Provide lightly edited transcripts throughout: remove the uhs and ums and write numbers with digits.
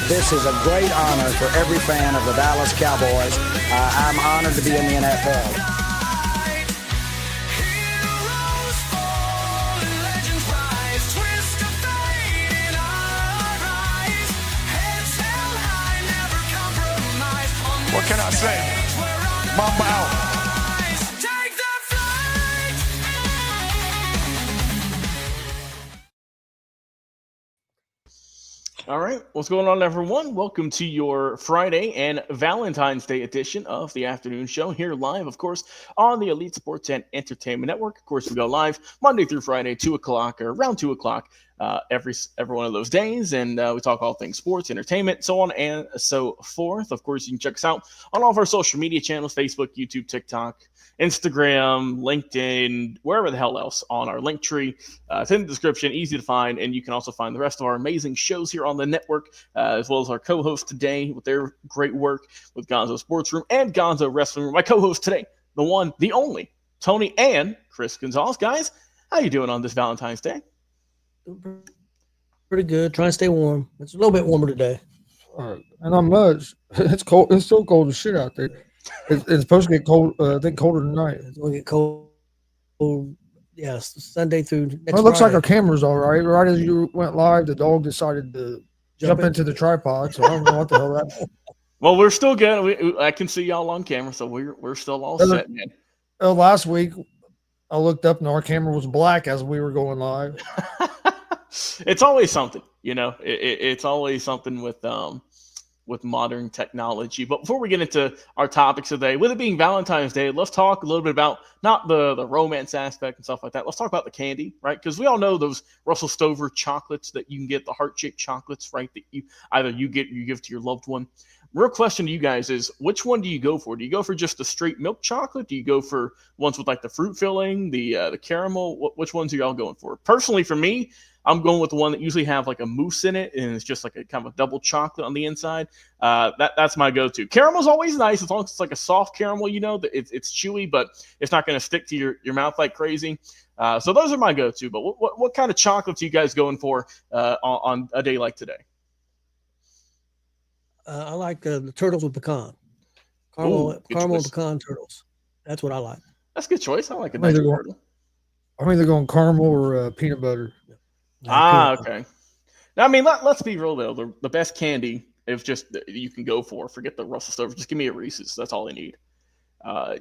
This is a great honor for every fan of the Dallas Cowboys. I'm honored to be in the NFL. What can I say? Mamba out. All right, what's going on, everyone? Welcome to your Friday and Valentine's Day edition of the afternoon show here live, of course, on the Elite Sports and Entertainment Network. Of course, we go live Monday through Friday, 2 o'clock or around 2 o'clock every one of those days, and we talk all things sports, entertainment, so on and so forth. Of course, you can check us out on all of our social media channels: Facebook, YouTube, TikTok, Instagram, LinkedIn, wherever the hell else on our link tree. It's in the description, easy to find, and you can also find the rest of our amazing shows here on the network, as well as our co-hosts today with their great work with Gonzo Sports Room and Gonzo Wrestling Room. My co-host today, the one, the only, Tony and Chris Gonzalez. Guys, how you doing on this Valentine's Day? Pretty good. Trying to stay warm. It's a little bit warmer today. And not much. It's cold. It's still cold as shit out there. It's supposed to get cold. I think colder tonight. It's going to get cold. Yeah, Sunday through next Well, it looks Friday. like our camera's all right. Right as you went live, the dog decided to jump into the tripod. So I don't know what the hell that was. Well, we're still good. I can see y'all on camera, so we're still all set, man. Last week, I looked up and our camera was black as we were going live. It's always something, you know. It's always something with modern technology. But before we get into our topics today, with it being Valentine's Day, let's talk a little bit about not the romance aspect and stuff like that. Let's talk about the candy, right? Because we all know those Russell Stover chocolates that you can get, the heart-shaped chocolates, right? That you give to your loved one. Real question to you guys is, which one do you go for? Do you go for just the straight milk chocolate? Do you go for ones with like the fruit filling, the caramel? Which ones are y'all going for? Personally, for me, I'm going with the one that usually have like a mousse in it, and it's just like a kind of a double chocolate on the inside. That's my go-to. Caramel's always nice as long as it's like a soft caramel, you know, that it's chewy, but it's not going to stick to your mouth like crazy. So those are my go-to. But what kind of chocolates are you guys going for on a day like today? I like the turtles with pecan. Caramel pecan turtles. That's what I like. That's a good choice. I like a nice turtle. I'm either going caramel or peanut butter. Okay. Now, I mean, let's be real though. The best candy, if just you can go for, forget the Russell Stover. Just give me a Reese's. That's all I need.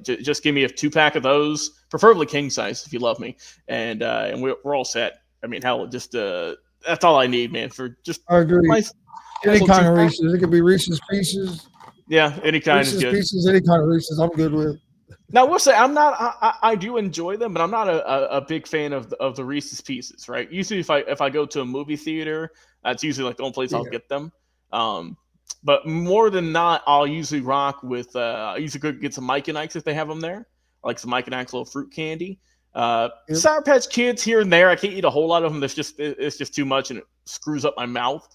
Just give me a 2-pack of those, preferably king size if you love me, and we're all set. I mean, hell, just that's all I need, man. For just I agree. Any kind of Reese's. It could be Reese's Pieces. Yeah, any kind Reese's is good. Pieces, any kind of Reese's, I'm good with. Now, we'll say I do enjoy them, but I'm not a big fan of the Reese's Pieces, right? Usually, if I go to a movie theater, that's usually like the only place I'll get them. But more than not, I'll usually rock with. I usually go get some Mike and Ike's if they have them there, like some Mike and Ike's little fruit candy. Sour Patch Kids here and there. I can't eat a whole lot of them. It's just too much, and it screws up my mouth.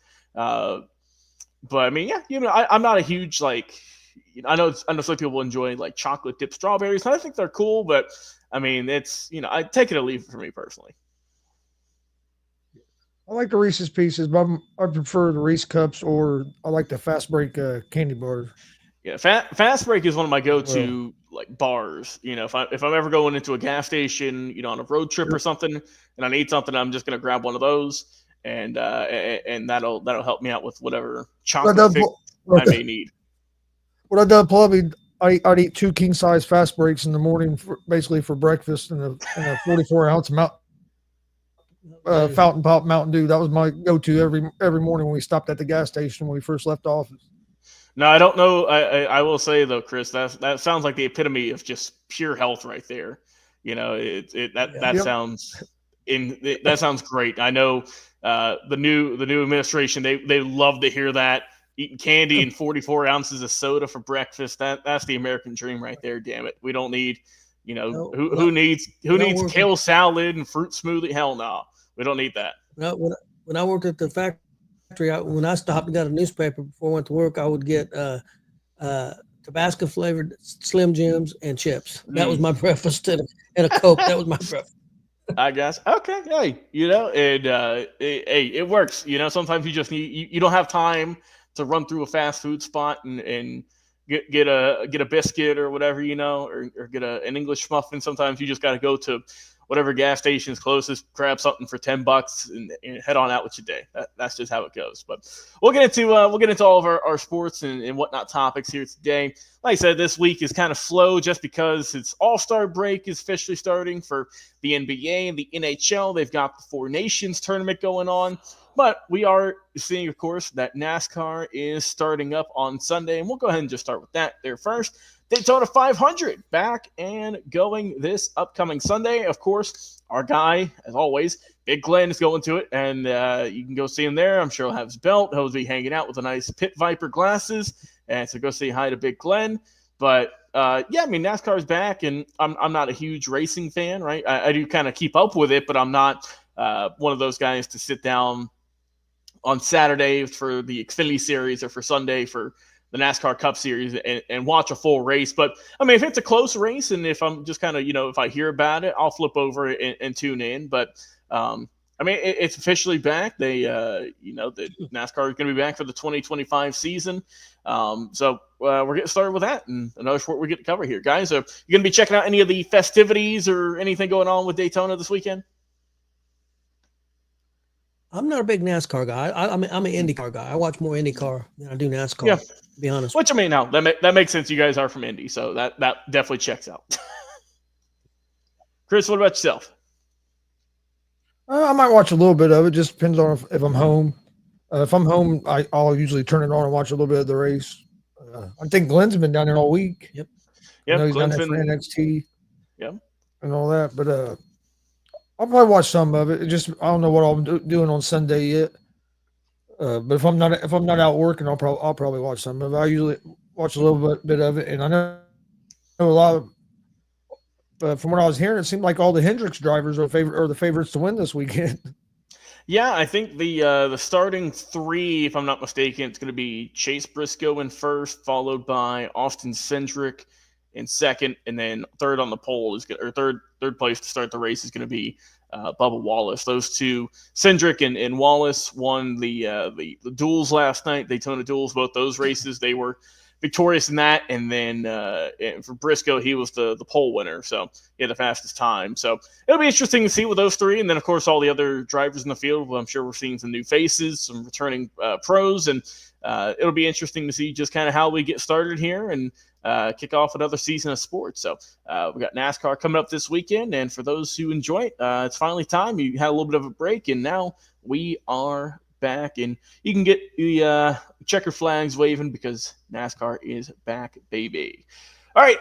But I mean, yeah, you know, I'm not a huge like. I know some people enjoy like chocolate dipped strawberries, and I think they're cool. But I mean, it's, you know, I take it or leave it for me personally. I like the Reese's Pieces, but I prefer the Reese Cups, or I like the Fast Break candy bars. Yeah, Fast Break is one of my go-to like bars. You know, if I'm ever going into a gas station, you know, on a road trip or something, and I need something, I'm just gonna grab one of those, and that'll help me out with whatever chocolate fix I may need. What I done probably, I'd eat 2 king size Fast Breaks in the morning, basically for breakfast, and a 44-ounce fountain pop Mountain Dew. That was my go-to every morning when we stopped at the gas station when we first left office. No, I don't know. I will say though, Chris, that sounds like the epitome of just pure health right there. You know, that sounds great. I know the new administration, they love to hear that. Eating candy and 44 ounces of soda for breakfast. That's the American dream right there. Damn it. We don't need, you know, who needs kale salad and fruit smoothie? Hell no. We don't need that. When I worked at the factory, when I stopped and got a newspaper before I went to work, I would get Tabasco flavored Slim Jims and chips. That was my breakfast, and a Coke. That was my breakfast. I guess. Okay. Hey, you know, and hey, it works. You know, sometimes you just need, you don't have time to run through a fast food spot and get a biscuit or whatever, or get an English muffin. Sometimes you just got to go to whatever gas station is closest, grab something for $10 and head on out with your day. That's just how it goes. But we'll get into all of our sports and whatnot topics here today. Like I said, this week is kind of slow just because it's All-Star break is officially starting for the NBA and the NHL. They've got the Four Nations tournament going on. But we are seeing, of course, that NASCAR is starting up on Sunday, and we'll go ahead and just start with that there first. Daytona 500 back and going this upcoming Sunday. Of course, our guy, as always, Big Glenn is going to it, and you can go see him there. I'm sure he'll have his belt. He'll be hanging out with a nice Pit Viper glasses, and so go say hi to Big Glenn. But NASCAR's back, and I'm not a huge racing fan, right? I do kind of keep up with it, but I'm not one of those guys to sit down on Saturday for the Xfinity Series or for Sunday for the NASCAR Cup Series and watch a full race. But, if it's a close race and if I'm just kind of, if I hear about it, I'll flip over and tune in. But, it's officially back. They, the NASCAR is going to be back for the 2025 season. So we're getting started with that and another sport we get to cover here. Guys, are you going to be checking out any of the festivities or anything going on with Daytona this weekend? I'm not a big NASCAR guy. I'm an IndyCar guy. I watch more IndyCar than I do NASCAR. Yeah. To be honest. Which now that makes sense. You guys are from Indy, so that definitely checks out. Chris, what about yourself? I might watch a little bit of it. Just depends on if I'm home. If I'm home, I'll usually turn it on and watch a little bit of the race. I think Glenn's been down there all week. Yep. I know he's down there for NXT. Yep. And all that, but I'll probably watch some of it. I don't know what I'm doing on Sunday yet. But if I'm not out working, I'll probably watch some of it. I usually watch a little bit of it, and I know a lot of. But from what I was hearing, it seemed like all the Hendricks drivers are the favorites to win this weekend. Yeah, I think the starting three, if I'm not mistaken, it's going to be Chase Briscoe in first, followed by Austin Cindric in second, and then third on the pole third place to start the race is going to be Bubba Wallace. Those two, Cindric and Wallace, won the duels last night, Daytona duels. Both those races, they were victorious in that. And then and for Briscoe, he was the pole winner, so he had the fastest time. So it'll be interesting to see with those three, and then of course all the other drivers in the field. Well, I'm sure we're seeing some new faces, some returning pros, and it'll be interesting to see just kind of how we get started here and kick off another season of sports. So we got NASCAR coming up this weekend, and for those who enjoy it, it's finally time. You had a little bit of a break, and now we are back, and you can get the checker flags waving because NASCAR is back, baby. All right,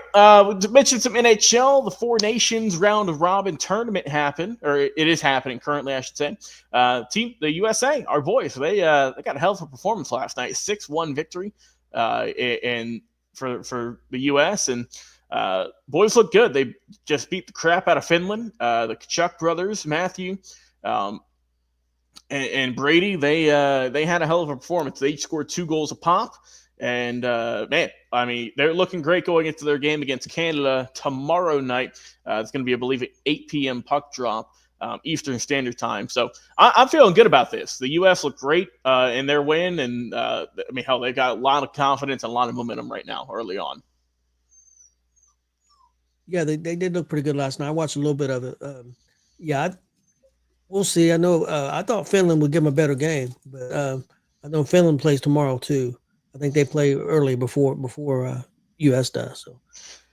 we mentioned some NHL. The Four Nations round of robin tournament happened, or it is happening currently, I should say. The USA, our boys, they got a hell of a performance last night, 6-1 victory, and for the U.S. and boys look good. They just beat the crap out of Finland. The Kachuk brothers, Matthew and Brady, they had a hell of a performance. They each scored 2 goals a pop, and they're looking great going into their game against Canada tomorrow night. It's going to be, I believe, at 8 p.m. puck drop. Eastern Standard Time. So I'm feeling good about this. The U.S. looked great in their win, and they got a lot of confidence and a lot of momentum right now early on. Yeah, they did look pretty good last night. I watched a little bit of it. We'll see. I know I thought Finland would give them a better game, but I know Finland plays tomorrow too. I think they play early before U.S. does. So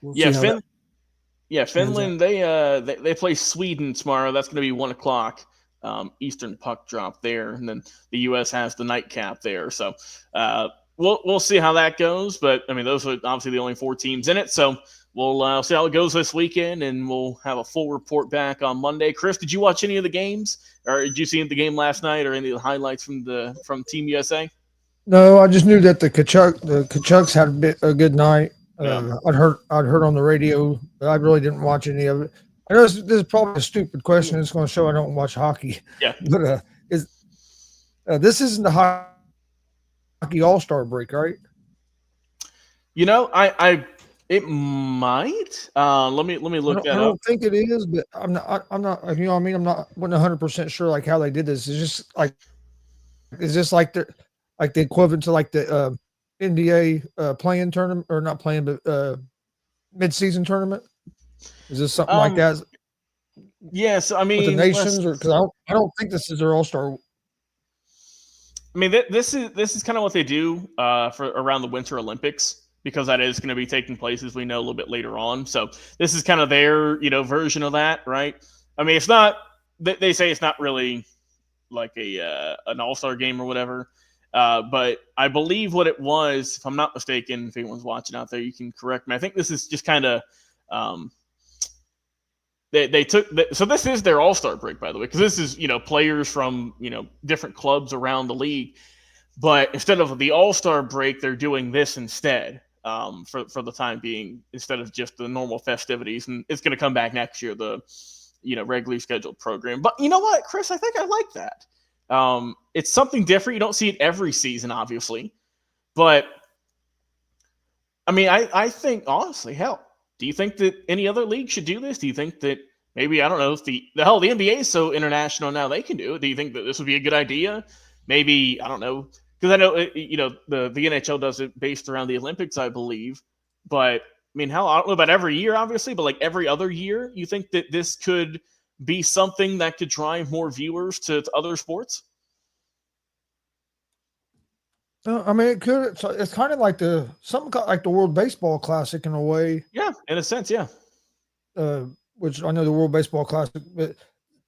we'll see how Finland. They play Sweden tomorrow. That's going to be 1:00 Eastern puck drop there, and then the U.S. has the nightcap there. So we'll see how that goes. But those are obviously the only 4 teams in it. So we'll see how it goes this weekend, and we'll have a full report back on Monday. Chris, did you watch any of the games, or did you see the game last night, or any of the highlights from Team USA? No, I just knew that the Kachucks had a good night. I'd heard on the radio, but I really didn't watch any of it. I know this is probably a stupid question. It's going to show I don't watch hockey. Yeah. But this isn't the hockey All-Star break, right? It might. Let me look that up. I don't think it is, but I'm not. I'm not 100% sure like how they did this. It's just like they're. like the equivalent to like the NBA playing tournament, or not playing, but mid-season tournament? Is this something like that Yes, I with the mean, nations, or because I don't think this is their All-Star? this is kind of what they do for around the Winter Olympics, because that is going to be taking place, as we know, a little bit later on. So this is kind of their version of that, right? I mean, it's not. They say it's not really like an All-Star game or whatever. But I believe what it was, if I'm not mistaken, if anyone's watching out there, you can correct me. I think this is just kind of they took so this is their All-Star break, by the way, because this is players from different clubs around the league. But instead of the All-Star break, they're doing this instead for the time being, instead of just the normal festivities. And it's going to come back next year, the regularly scheduled program. But you know what, Chris, I think I like that. It's something different. You don't see it every season, obviously. But, I mean, I think, honestly, hell, do you think that any other league should do this? Do you think that maybe, I don't know, if the NBA is so international now they can do it. Do you think that this would be a good idea? Maybe, I don't know, because I know, the NHL does it based around the Olympics, I believe. But, I mean, hell, I don't know about every year, obviously, but like every other year, you think that this could be something that could drive more viewers to other sports? I mean, it could. It's kind of like something like the World Baseball Classic in a way. Yeah, in a sense, yeah. Which I know the World Baseball Classic, but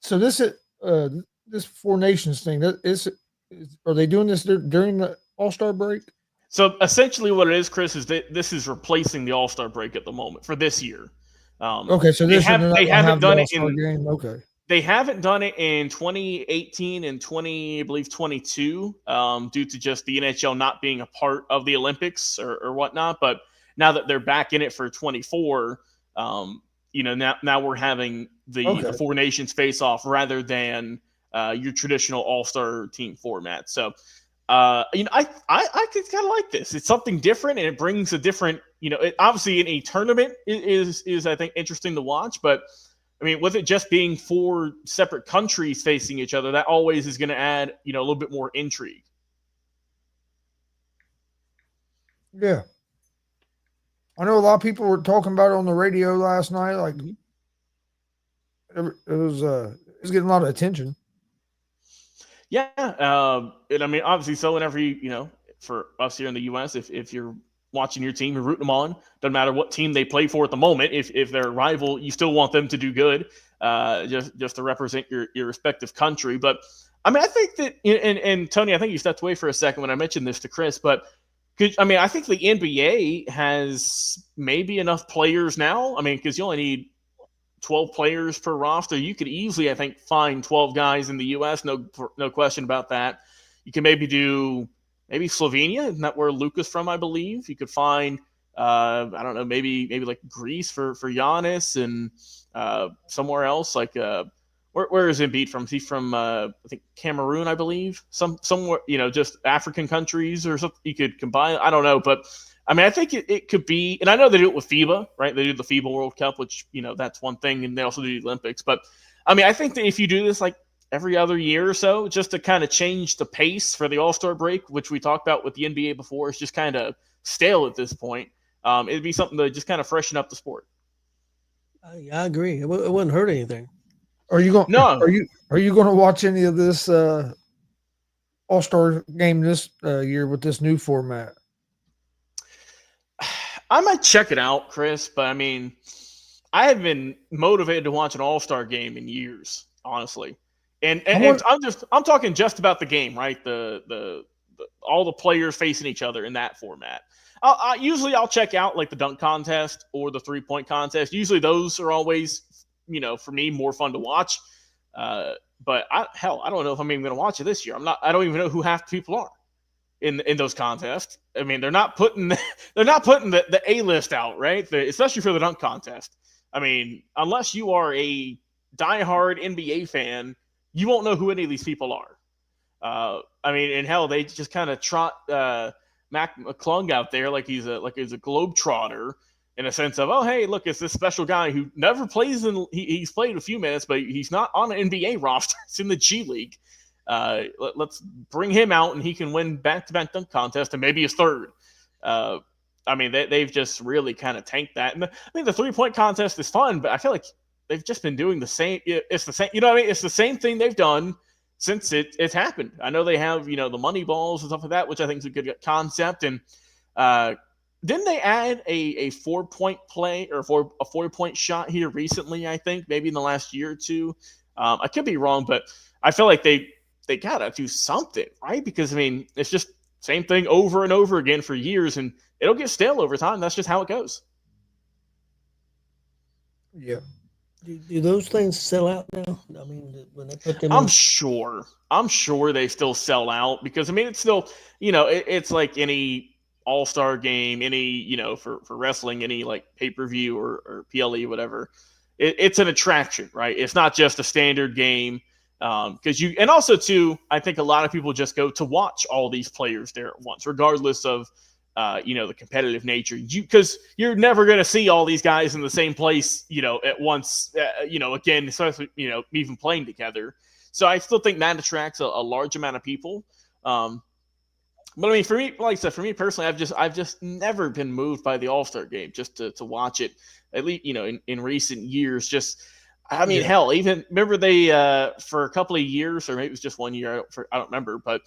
so this Four Nations thing, are they doing this during the All-Star break? So essentially, what it is, Chris, is that this is replacing the All-Star break at the moment for this year. Okay, so they haven't done it in game. Okay. They haven't done it in 2018 and 22 due to just the NHL not being a part of the Olympics or whatnot. But now that they're back in it for 24, now we're having the Four Nations face off rather than your traditional All-Star team format. So, I could kind of like this. It's something different, and it brings a different, obviously in a tournament is I think interesting to watch, but I mean, with it just being four separate countries facing each other, that always is going to add, a little bit more intrigue. Yeah. I know a lot of people were talking about it on the radio last night. Like, it was getting a lot of attention. Yeah. And I mean, obviously, so whenever for us here in the U.S., if you're watching your team and rooting them on, doesn't matter what team they play for at the moment. If they're a rival, you still want them to do good, just to represent your respective country. But I mean, I think that, and Tony, I think you stepped away for a second when I mentioned this to Chris, but I think the NBA has maybe enough players now. I mean, because you only need 12 players per roster. You could easily, I think, find 12 guys in the U.S. No question about that. You can maybe do Slovenia, isn't that where Luka's from, I believe? You could find, I don't know, maybe like Greece for Giannis, and somewhere else, like where is Embiid from? Is he from I think Cameroon, I believe? Somewhere, just African countries or something you could combine. I don't know, but I mean, I think it could be, and I know they do it with FIBA, right? They do the FIBA World Cup, which, that's one thing, and they also do the Olympics. But I mean, I think that if you do this like every other year or so, just to kind of change the pace for the All-Star break, which we talked about with the NBA before, it's just kind of stale at this point. It'd be something to just kind of freshen up the sport. Yeah, I agree. It wouldn't hurt anything. Are you going? No. Are you going to watch any of this All-Star game this year with this new format? I might check it out, Chris, but I mean, I have been motivated to watch an All-Star game in years, honestly. And I'm talking just about the game, right? The all the players facing each other in that format. Usually I'll check out like the dunk contest or the 3-point contest. Usually those are always, for me, more fun to watch. But I don't know if I'm even going to watch it this year. I don't even know who half the people are in those contests. I mean, they're not putting the A-list out, right? Especially for the dunk contest. I mean, unless you are a diehard NBA fan, you won't know who any of these people are. I mean, and hell, they just kind of trot Mac McClung out there like he's a globetrotter, in a sense of, oh, hey, look, it's this special guy who never plays he's played a few minutes, but he's not on an NBA roster. It's in the G League. Let's bring him out, and he can win back-to-back dunk contest and maybe his third. I mean, they've just really kind of tanked that. And I mean, the three-point contest is fun, but I feel like they've just been doing the same. It's the same, you know what I mean? It's the same thing they've done since it's happened. I know they have, the money balls and stuff like that, which I think is a good concept. And didn't they add a 4-point play or a 4-point shot here recently? I think maybe in the last year or two. I could be wrong, but I feel like they gotta do something, right? Because I mean, it's just same thing over and over again for years, and it'll get stale over time. That's just how it goes. Yeah. Do those things sell out now? I mean, when they put them I'm sure they still sell out because I mean it's still it's like any all-star game, any for wrestling, any like pay-per-view or PLE, whatever. It's an attraction, right? It's not just a standard game because and also too, I think a lot of people just go to watch all these players there at once, regardless of the competitive nature. Because you're never going to see all these guys in the same place, at once, again, especially, even playing together. So I still think that attracts a large amount of people. But I mean, for me, like I said, for me personally, I've just never been moved by the All-Star game just to watch it, at least, in recent years. Just, I mean, hell, even remember they, for a couple of years, or maybe it was just 1 year, I don't remember, but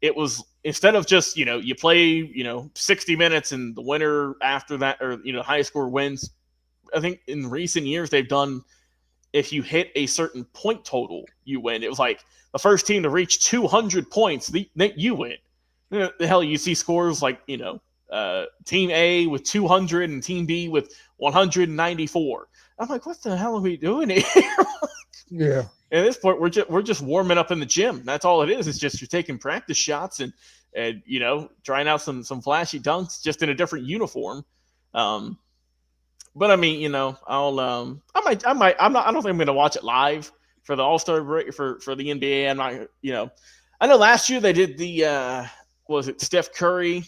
it was instead of just, you play, 60 minutes and the winner after that, or, highest score wins. I think in recent years, they've done, if you hit a certain point total, you win. It was like the first team to reach 200 points, you win. The hell, you see scores like, Team A with 200 and Team B with 194. I'm like, what the hell are we doing here? Yeah. At this point, we're just warming up in the gym. That's all it is. It's just you're taking practice shots and trying out some flashy dunks just in a different uniform. But I mean, I don't think I'm going to watch it live for the All-Star break for the NBA. I'm not, I know last year they did the was it Steph Curry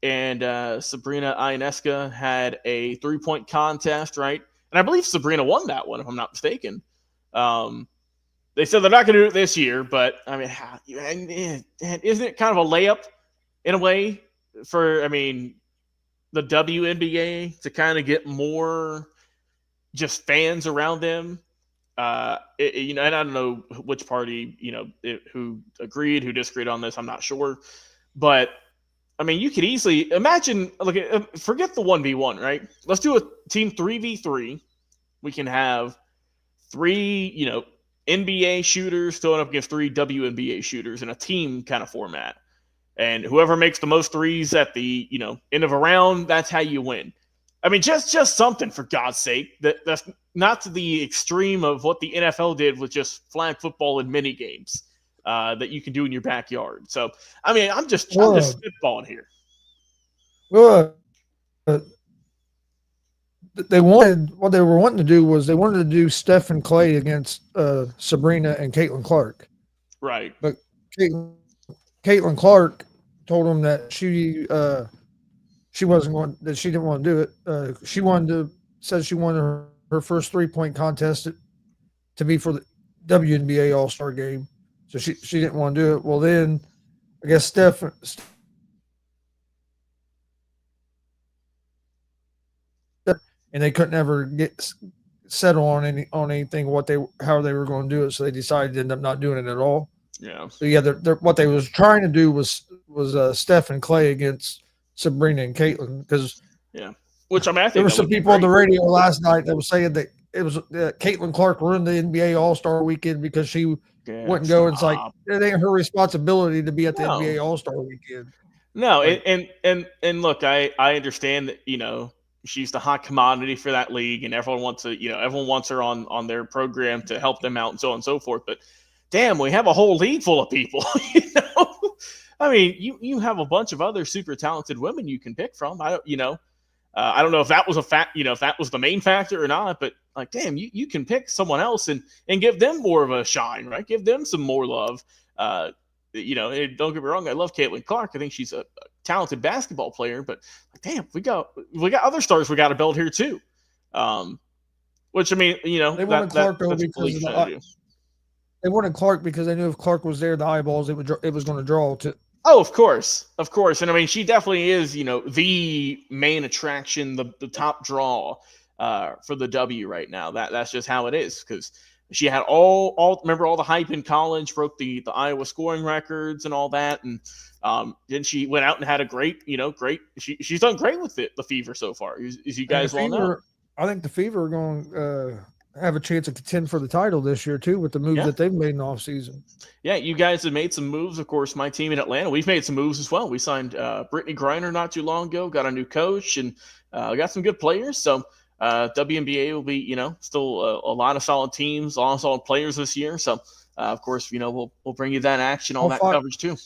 and Sabrina Ionescu had a 3-point contest, right? And I believe Sabrina won that one, if I'm not mistaken. They said they're not going to do it this year, but I mean, isn't it kind of a layup in a way for, I mean, the WNBA to kind of get more just fans around them? And I don't know which party, who agreed, who disagreed on this. I'm not sure, but I mean, you could easily imagine. Look, forget the 1v1, right? Let's do a team 3v3. We can have 3, NBA shooters throwing up against 3 WNBA shooters in a team kind of format. And whoever makes the most threes at the, end of a round, that's how you win. I mean, just something, for God's sake. That's not to the extreme of what the NFL did with just flag football and mini games that you can do in your backyard. So, I mean, I'm just spitballing here. Well, what they were wanting to do was they wanted to do Steph and Clay against Sabrina and Caitlin Clark. Right. But Caitlin Clark told them that she wasn't going, that she didn't want to do it. She said she wanted her first 3-point contest to be for the WNBA All-Star game. So she didn't want to do it. Well, then I guess Steph and they couldn't ever get settle on anything how they were going to do it. So they decided to end up not doing it at all. Yeah. So yeah, what they was trying to do was Steph and Clay against Sabrina and Caitlin, because which I mean, I think there were some people on the radio last night that were saying that it was Caitlin Clark ruined the NBA All-Star weekend because she wouldn't go. It's like it ain't her responsibility to be at the NBA All-Star weekend. No, and look, I understand that she's the hot commodity for that league, and everyone wants her on their program to help them out and so on and so forth. But damn, we have a whole league full of people. I mean, you have a bunch of other super talented women you can pick from. I don't know if that was if that was the main factor or not, but like, damn, you can pick someone else and give them more of a shine, right? Give them some more love. Don't get me wrong, I love Caitlin Clark. I think she's a talented basketball player, but like, damn, we got other stars we got to build here too. Which I mean, they wanted Clark though because They wanted Clark because they knew if Clark was there, the eyeballs it was going to draw to. Oh, of course, and I mean, she definitely is, the main attraction, the top draw for the W right now. That's just how it is, because she had all remember all the hype in college, broke the Iowa scoring records and all that, and then she went out and had a great. She's done great with the Fever so far, as you guys well know. I think the Fever are going to have a chance to contend for the title this year too, with the moves that they've made in the offseason. Yeah, you guys have made some moves. Of course, my team in Atlanta, we've made some moves as well. We signed Brittany Griner not too long ago, got a new coach, and got some good players. So WNBA will be, still a lot of solid teams, a lot of solid players this year. So, of course, we'll bring you that action, all that coverage too.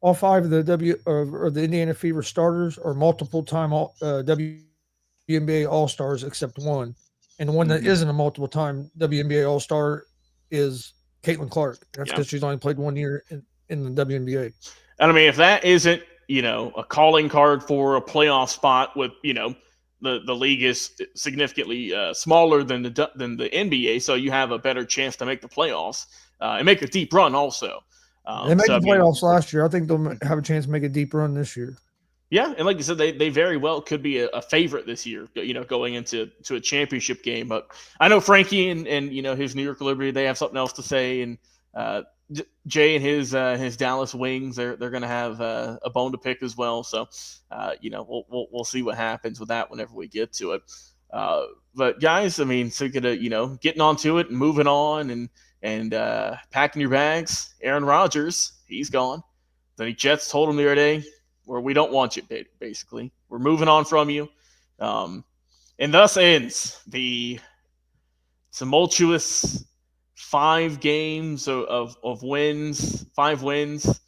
All 5 of the or the Indiana Fever starters are multiple-time WNBA All-Stars except one. And the one that isn't a multiple-time WNBA All-Star is Caitlin Clark. That's because she's only played 1 year in the WNBA. And I mean, if that isn't, a calling card for a playoff spot with, the league is significantly smaller than the NBA, so you have a better chance to make the playoffs and make a deep run also. They made the playoffs last year. I think they'll have a chance to make a deep run this year. Yeah, and like you said, they very well could be a favorite this year, going into a championship game. But I know Frankie and his New York Liberty, they have something else to say, and Jay and his Dallas Wings, they're going to have a bone to pick as well. So, we'll see what happens with that whenever we get to it. But guys, I mean, so getting onto it and moving on and packing your bags. Aaron Rodgers, he's gone. The Jets told him the other day, where we don't want you, basically. We're moving on from you. And thus ends the tumultuous 5 games of wins, 5 wins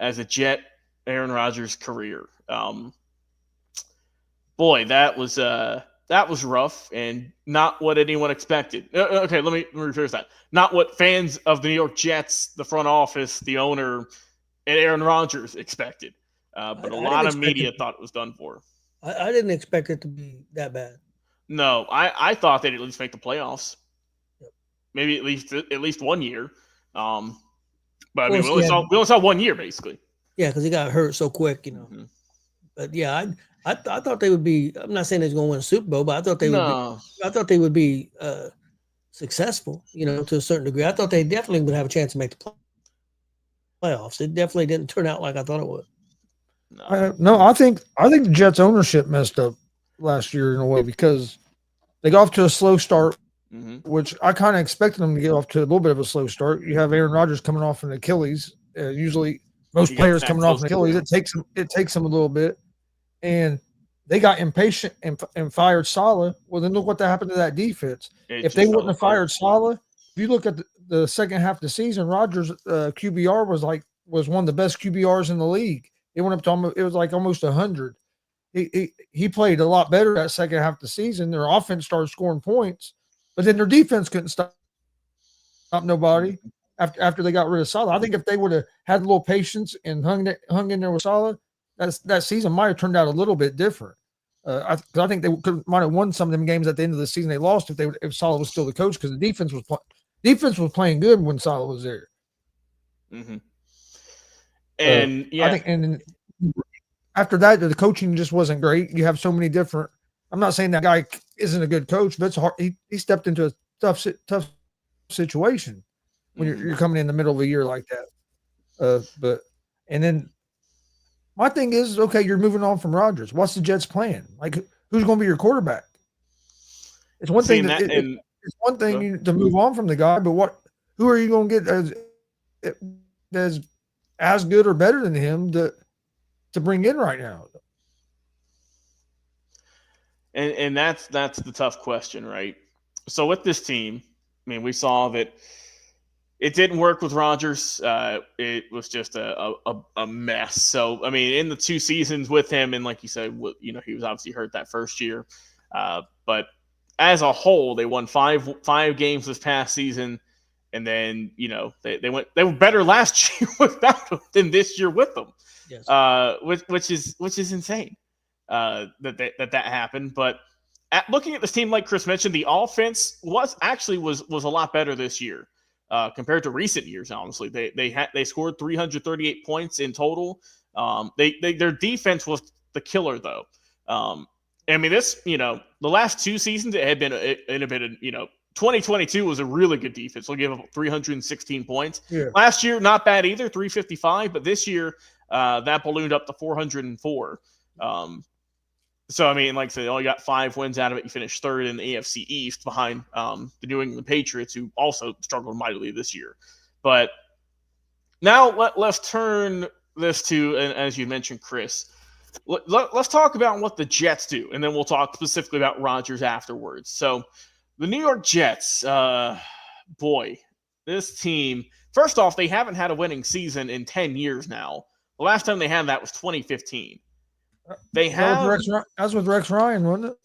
as a Jet Aaron Rodgers career. Boy, that was rough and not what anyone expected. Okay, let me rephrase that. Not what fans of the New York Jets, the front office, the owner, and Aaron Rodgers expected. But a lot of media thought it was done for. I didn't expect it to be that bad. No, I thought they'd at least make the playoffs. Yep. Maybe at least 1 year. But I mean, we only saw 1 year basically. Yeah, because he got hurt so quick, Mm-hmm. But yeah, I thought they would be. I'm not saying they're going to win a Super Bowl, but I thought they would. I thought they would be successful, to a certain degree. I thought they definitely would have a chance to make the playoffs. It definitely didn't turn out like I thought it would. No, I think the Jets ownership messed up last year in a way because they got off to a slow start, which I kind of expected them to get off to a little bit of a slow start. You have Aaron Rodgers coming off an Achilles. Usually, most players coming off an Achilles, it takes them a little bit, and they got impatient and fired Saleh. Well, then look what happened to that defense. If they wouldn't have fired Saleh, if you look at the second half of the season, Rodgers' QBR was one of the best QBRs in the league. It went up to it was like almost 100. He played a lot better that second half of the season. Their offense started scoring points, but then their defense couldn't stop nobody after they got rid of Saleh. I think if they would have had a little patience and hung in there with Saleh, that season might have turned out a little bit different. I think they might have won some of them games at the end of the season. They lost if Saleh was still the coach because the defense was playing good when Saleh was there. Mm-hmm. And I think, and after that, the coaching just wasn't great. You have so many different. I'm not saying that guy isn't a good coach, but it's hard. He stepped into a tough situation when you're coming in the middle of a year like that. And then my thing is, okay, you're moving on from Rodgers. What's the Jets' plan? Like, who's going to be your quarterback? It's one thing it's one thing to move on from the guy, but who are you going to get as good or better than him to bring in right now? And that's the tough question, right? So with this team, I mean, we saw that it didn't work with Rodgers. It was just a mess. So, I mean, in the 2 seasons with him, and like you said, he was obviously hurt that first year. But as a whole, they won five games this past season. And then, they were better last year without them than this year with them. Yes. Which is insane that happened. But looking at this team, like Chris mentioned, the offense was a lot better this year. compared to recent years. Honestly, they scored 338 points in total. Their defense was the killer though. I mean, the last 2 seasons it had been 2022 was a really good defense. They'll give up 316 points. Yeah. Last year, not bad either, 355. But this year, that ballooned up to 404. So, I mean, like I said, they only got 5 wins out of it. You finished third in the AFC East behind the New England Patriots, who also struggled mightily this year. But now let's turn this to, and as you mentioned, Chris, let's talk about what the Jets do, and then we'll talk specifically about Rodgers afterwards. So the New York Jets, boy, this team, first off, they haven't had a winning season in 10 years now. The last time they had that was 2015. That's with Rex Ryan, wasn't it?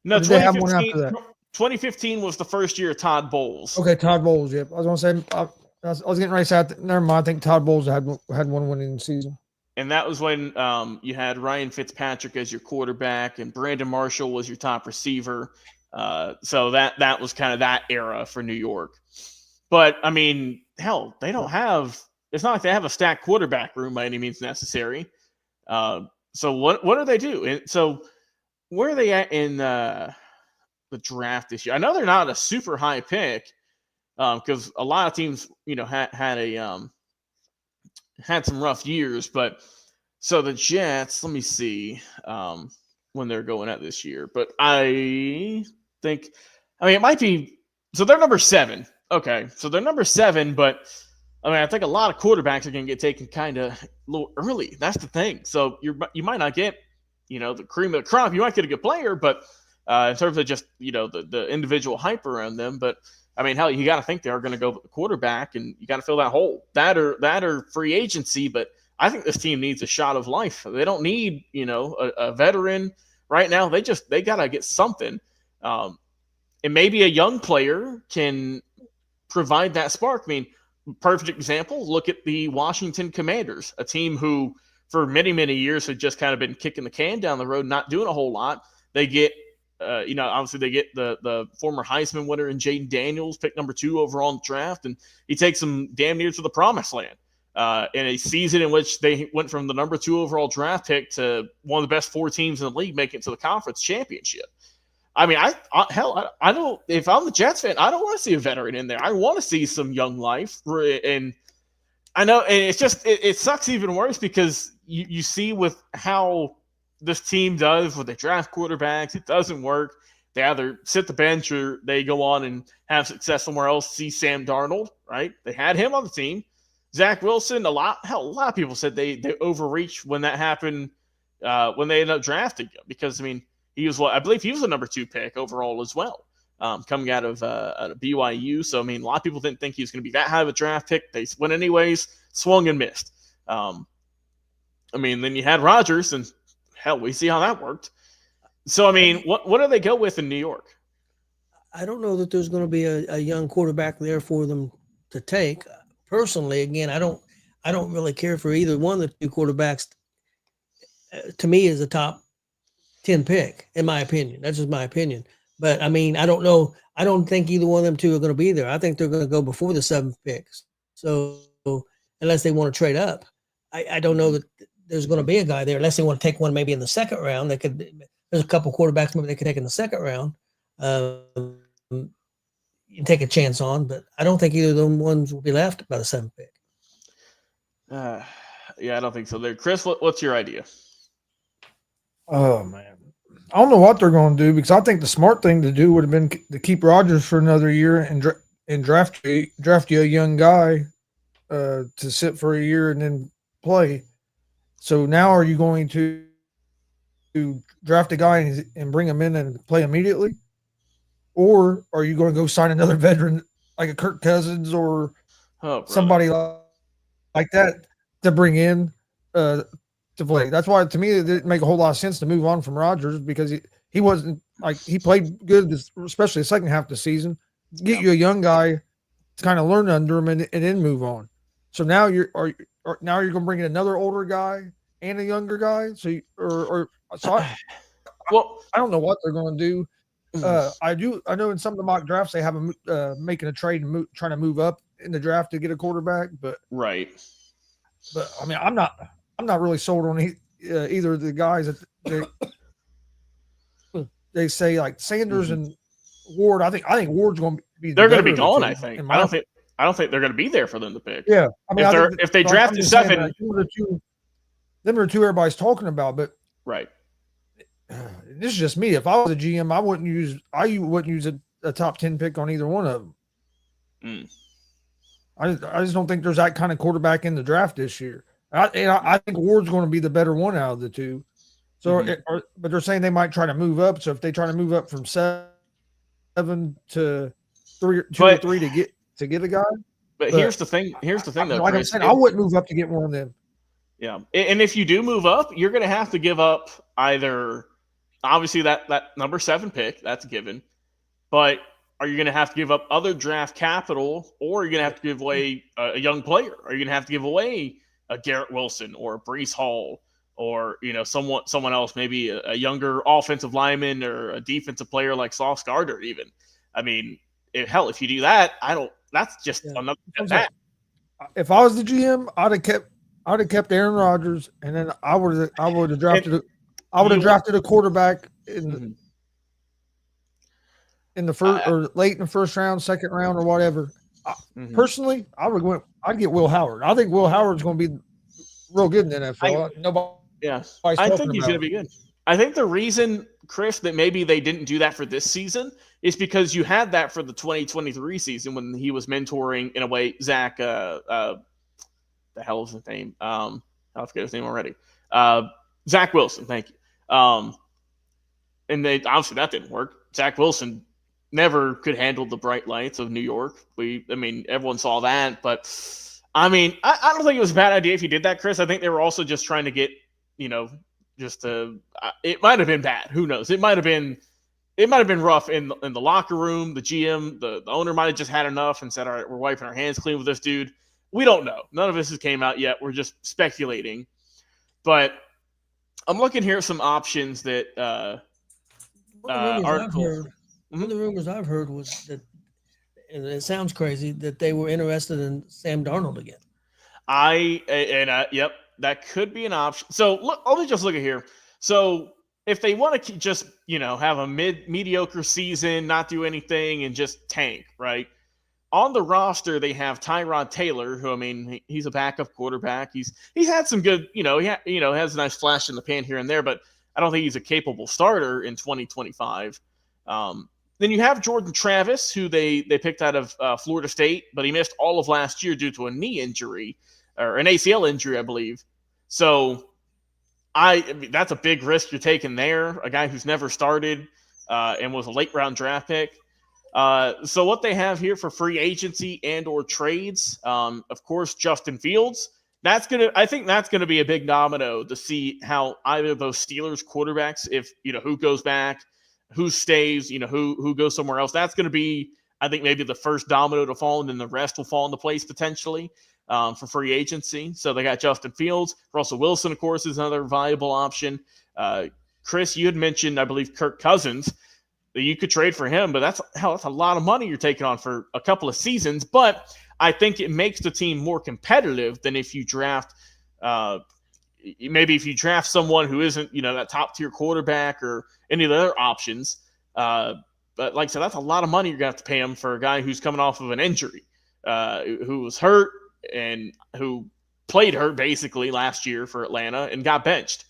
No, they have one after that? 2015 was the first year of Todd Bowles. Okay, Todd Bowles. Yep, I was going to say. I was getting ready to say. Never mind. I think Todd Bowles had one winning season. And that was when you had Ryan Fitzpatrick as your quarterback, and Brandon Marshall was your top receiver. So that was kind of that era for New York. But I mean, hell, they don't have. It's not like they have a stacked quarterback room by any means necessary. So what do they do? And so where are they at in the draft this year? I know they're not a super high pick because a lot of teams, had some rough years. But so the Jets, let me see when they're going at this year. But I think, it might be. So they're number 7. Okay, so they're number 7, but I think a lot of quarterbacks are going to get taken kind of a little early. That's the thing. So you might not get, the cream of the crop. You might get a good player, but in terms of just, the individual hype around them. But hell, you got to think they are going to go with the quarterback, and you got to fill that hole. That or free agency. But I think this team needs a shot of life. They don't need, a veteran right now. They got to get something. And maybe a young player can provide that spark. Perfect example, look at the Washington Commanders, a team who for many, many years had just kind of been kicking the can down the road, not doing a whole lot. They get, obviously they get the former Heisman winner in Jaden Daniels, picked number 2 overall in the draft, and he takes them damn near to the promised land. In a season in which they went from the number 2 overall draft pick to one of the best 4 teams in the league, making it to the conference championship. I don't. If I'm the Jets fan, I don't want to see a veteran in there. I want to see some young life, and I know, and it's just it sucks even worse because you see with how this team does when they draft quarterbacks, it doesn't work. They either sit the bench or they go on and have success somewhere else. See Sam Darnold, right? They had him on the team. Zach Wilson, a lot of people said they overreached when that happened when they ended up drafting him because I believe he was the number 2 pick overall as well, coming out of BYU. So, a lot of people didn't think he was going to be that high of a draft pick. They went anyways, swung and missed. Then you had Rodgers, and hell, we see how that worked. So, what do they go with in New York? I don't know that there's going to be a young quarterback there for them to take. Personally, again, I don't really care for either one of the 2 quarterbacks. To me, is a top 10 pick, in my opinion. That's just my opinion. But I don't know. I don't think either one of them 2 are going to be there. I think they're going to go before the 7th picks. So unless they want to trade up, I don't know that there's going to be a guy there unless they want to take one maybe in the 2nd round. There's a couple quarterbacks maybe they could take in the 2nd round. You can take a chance on, but I don't think either of them ones will be left by the 7th pick. Yeah, I don't think so. There, Chris, what's your idea? Oh man, I don't know what they're going to do because I think the smart thing to do would have been to keep Rodgers for another year and draft you a young guy to sit for a year and then play. So now, are you going to draft a guy and bring him in and play immediately, or are you going to go sign another veteran like a Kirk Cousins or somebody like that to bring in? To play. That's why, to me, it didn't make a whole lot of sense to move on from Rodgers because he wasn't he played good, especially the second half of the season. Get you a young guy to kind of learn under him and then move on. So now you're going to bring in another older guy and a younger guy. So I don't know what they're going to do. I know in some of the mock drafts they have them making a trade and trying to move up in the draft to get a quarterback, but Right. I mean, I'm not really sold on either of the guys that they say like Sanders and Ward. I think Ward's going to be. They're going to be better of gone. the I two, think. in I my don't think they're going to be there for them to pick. Yeah, I mean, if they I'm drafted just saying, 7, like, them are the two everybody's talking about. But right. this is just me. If I was a GM, I wouldn't use a top 10 pick on either one of them. Mm. I just don't think there's that kind of quarterback in the draft this year. I think Ward's going to be the better one out of the two. So, but they're saying they might try to move up. So if they try to move up from 7 to 2 or 3 to get a guy. But here's the thing. Though, like Chris, I'm saying, I wouldn't move up to get one of them. Yeah, and if you do move up, you're going to have to give up either, obviously that number 7 pick, that's a given, but are you going to have to give up other draft capital, or are you going to have to give away a young player? Are you going to have to give away a Garrett Wilson or a Breece Hall, or someone else, maybe a younger offensive lineman or a defensive player like Sauce Gardner even? I mean, if you do that, that's just another that. If I was the GM, I'd have kept Aaron Rodgers, and then I would have drafted a quarterback in the first or late in the first round, second round, or whatever. Personally, I'd get Will Howard. I think Will Howard's going to be real good in the NFL. I think he's going to be good. I think the reason, Chris, that maybe they didn't do that for this season is because you had that for the 2023 season when he was mentoring, in a way, Zach. The hell is his name? I forget his name already. Zach Wilson. Thank you. And they obviously that didn't work. Zach Wilson never could handle the bright lights of New York. Everyone saw that, but I don't think it was a bad idea if you did that, Chris. I think they were also just trying to get, it might have been bad. Who knows? It might have been rough in the locker room. The GM, the owner might have just had enough and said, all right, we're wiping our hands clean with this dude. We don't know. None of this has came out yet. We're just speculating. But I'm looking here at some options that articles. One of the rumors I've heard was that, and it sounds crazy, that they were interested in Sam Darnold again. Yep, that could be an option. So let me just look at here. So if they want to just have a mediocre season, not do anything, and just tank, right? On the roster, they have Tyrod Taylor, who he's a backup quarterback. He's had some good, he has a nice flash in the pan here and there, but I don't think he's a capable starter in 2025. Then you have Jordan Travis, who they picked out of Florida State, but he missed all of last year due to a knee injury or an ACL injury, I believe. So that's a big risk you're taking there. A guy who's never started and was a late round draft pick. So what they have here for free agency and or trades, of course, Justin Fields. I think that's gonna be a big domino to see how either of those Steelers quarterbacks, if who goes back, who stays, who goes somewhere else. That's gonna be, I think, maybe the first domino to fall, and then the rest will fall into place potentially for free agency. So they got Justin Fields. Russell Wilson, of course, is another viable option. Chris, you had mentioned, I believe, Kirk Cousins. You could trade for him, but that's a lot of money you're taking on for a couple of seasons. But I think it makes the team more competitive than if you draft if you draft someone who isn't, that top tier quarterback or any of the other options. But like I said, that's a lot of money you're going to have to pay him for a guy who's coming off of an injury, who was hurt and who played hurt basically last year for Atlanta and got benched.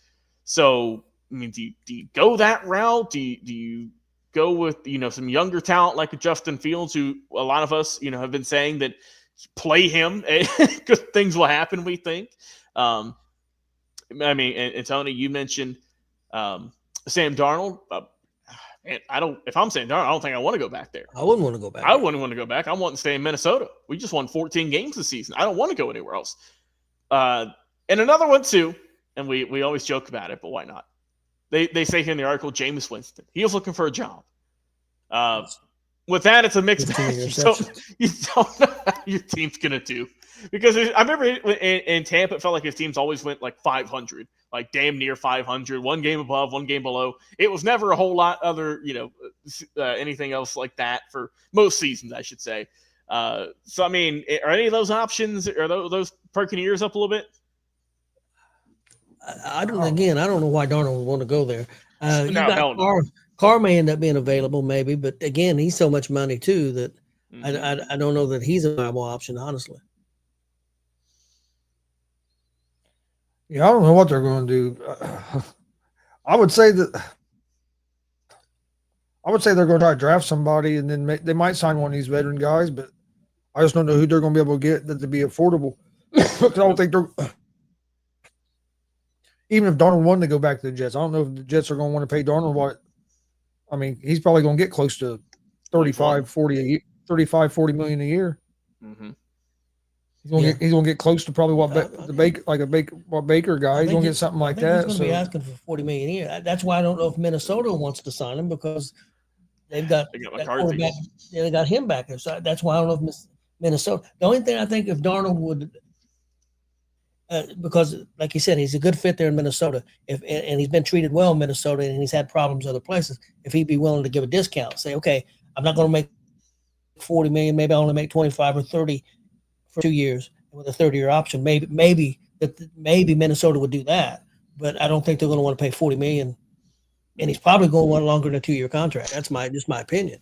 So, do you go that route? Do you go with, some younger talent like Justin Fields, who a lot of us, have been saying that play him because things will happen, we think. And Tony, you mentioned Sam Darnold. If I'm Sam Darnold, I don't think I want to go back there. I wouldn't want to go back. I wouldn't want to go back. I want to stay in Minnesota. We just won 14 games this season. I don't want to go anywhere else. And another one too, and we always joke about it, but why not? They say here in the article, Jameis Winston. He was looking for a job. With that, it's a mixed bag. You don't know how your team's going to do. Because I remember in Tampa, it felt like his teams always went like 500, like damn near 500, one game above, one game below. It was never a whole lot other, anything else like that for most seasons, I should say. So I mean, are any of those options, are those perking your ears up a little bit? I don't. Again, I don't know why Darnold would want to go there. You No, got hell no. Carr may end up being available, maybe, but again, he's so much money too that I don't know that he's a viable option, honestly. Yeah, I don't know what they're going to do. I would say they're going to try to draft somebody, and then they might sign one of these veteran guys. But I just don't know who they're going to be able to get that to be affordable. Because I don't think they're. Even if Darnold wanted to go back to the Jets, I don't know if the Jets are going to want to pay Darnold what. I mean, he's probably going to get close to 35, 40 million a year. Mm-hmm. He's going to get close to probably what Baker guy. He's going to get something like that. He's going to be asking for $40 million a year. That's why I don't know if Minnesota wants to sign him, because they've got McCarthy. They got him back there. So that's why I don't know if Minnesota. The only thing I think if Darnold would, because like you said, he's a good fit there in Minnesota. And he's been treated well in Minnesota, and he's had problems other places. If he'd be willing to give a discount, say, okay, I'm not going to make $40 million, maybe I only make 25 or 30 for 2 years with a 30-year option. Maybe Minnesota would do that, but I don't think they're going to want to pay $40 million. And he's probably going to want longer than a 2-year contract. That's just my opinion.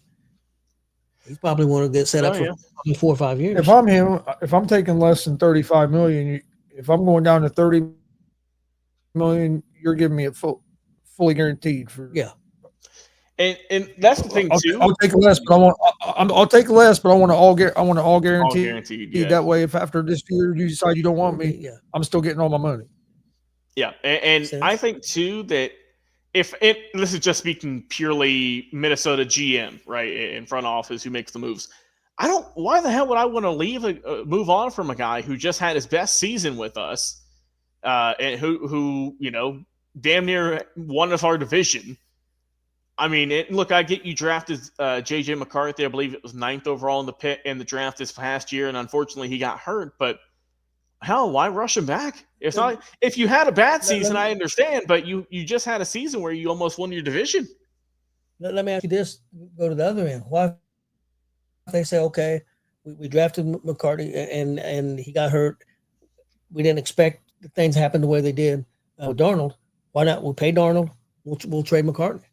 He's probably want to get set up for 4 or 5 years. If I'm him, if I'm taking less than $35 million, if I'm going down to $30 million, you're giving me a fully guaranteed for And that's the thing too. I'll take less, but I'll take less, but I want to all guaranteed. Guaranteed. That way, if after this year you decide you don't want me, I'm still getting all my money. Yeah, and I think too that this is just speaking purely Minnesota GM, right, in front office who makes the moves. Why the hell would I want to move on from a guy who just had his best season with us, and who damn near won us our division. I mean, look, I get you drafted J.J. McCarthy. I believe it was 9th overall in the draft this past year, and unfortunately he got hurt. But hell, why rush him back? It's not. If you had a bad season, I understand, but you just had a season where you almost won your division. Let me ask you this: go to the other end. Why? If they say, okay, we drafted McCarthy and he got hurt. We didn't expect things happen the way they did with Darnold. Why not? We'll pay Darnold. We'll trade McCarthy.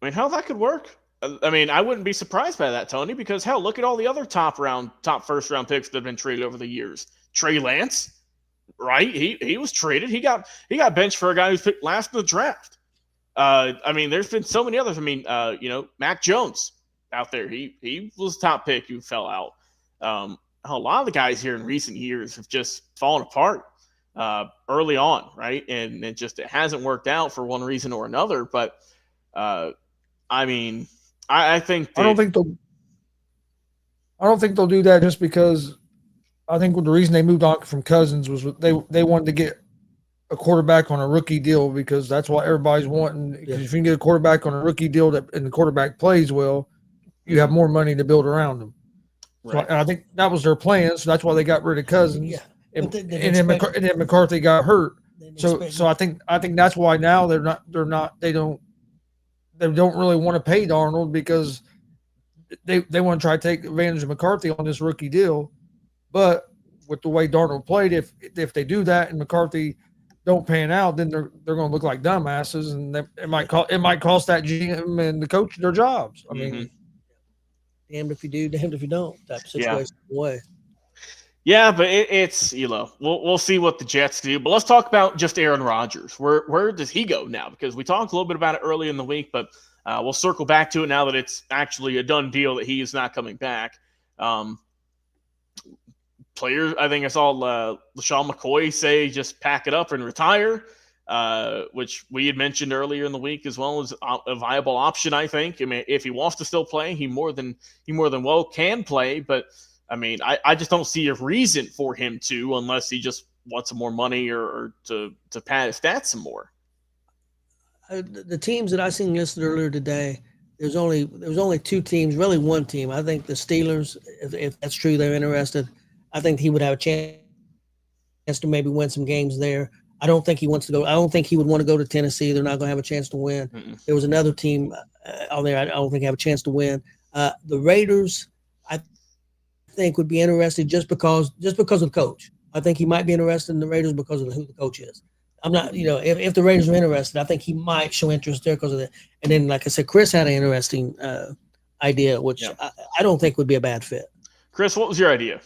I mean, how that could work. I mean, I wouldn't be surprised by that, Tony, because hell, look at all the other top first round picks that have been traded over the years. Trey Lance, right? He was traded. He got benched for a guy who's picked last in the draft. I mean, there's been so many others. I mean, Mac Jones out there. He was top pick who fell out. A lot of the guys here in recent years have just fallen apart early on, right? And it hasn't worked out for one reason or another. But I mean, I think I don't think they'll do that just because I think the reason they moved on from Cousins was they wanted to get a quarterback on a rookie deal, because that's what everybody's wanting. Because if you can get a quarterback on a rookie deal and the quarterback plays well, you have more money to build around them. Right. So I think that was their plan. So that's why they got rid of Cousins. Yeah. And then McCarthy got hurt. So I think that's why now they don't really want to pay Darnold, because they want to try to take advantage of McCarthy on this rookie deal. But with the way Darnold played, if they do that and McCarthy don't pan out, then they're going to look like dumbasses, and it might cost that GM and the coach their jobs. I mean, damned if you do, damned if you don't type of situation. Yeah, but it's we'll see what the Jets do. But let's talk about just Aaron Rodgers. Where does he go now? Because we talked a little bit about it early in the week, but we'll circle back to it now that it's actually a done deal that he is not coming back. Players, I think I saw LaShawn McCoy say just pack it up and retire, which we had mentioned earlier in the week as well as a viable option, I think. I mean, if he wants to still play, he more than well can play, but I mean, I just don't see a reason for him to, unless he just wants some more money or to pad his stats some more. The teams that I seen listed earlier today, there was only 2 teams, really one team. I think the Steelers, if that's true, they're interested. I think he would have a chance to maybe win some games there. I don't think he wants to go. I don't think he would want to go to Tennessee. They're not going to have a chance to win. There was another team on there. I don't think have a chance to win. The Raiders, I think would be interested just because of the coach. I think he might be interested in the Raiders because of who the coach is. I'm not, if the Raiders are interested, I think he might show interest there because of that. And then, like I said, Chris had an interesting idea, which I don't think would be a bad fit. Chris, what was your idea?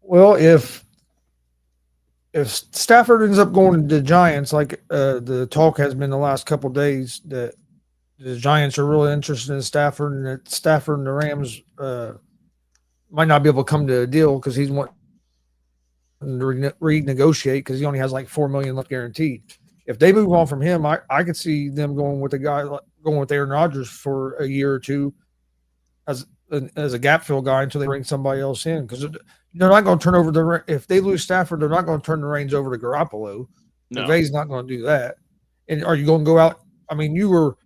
Well, if Stafford ends up going to the Giants, like the talk has been the last couple of days, that the Giants are really interested in Stafford, and that Stafford and the Rams might not be able to come to a deal because he's wanting to renegotiate because he only has like $4 million left guaranteed. If they move on from him, I could see them going with going with Aaron Rodgers for a year or two as a gap fill guy until they bring somebody else in, because they're not going to turn over if they lose Stafford, they're not going to turn the reins over to Garoppolo. No. McVay's not going to do that. And are you going to go out? I mean, you were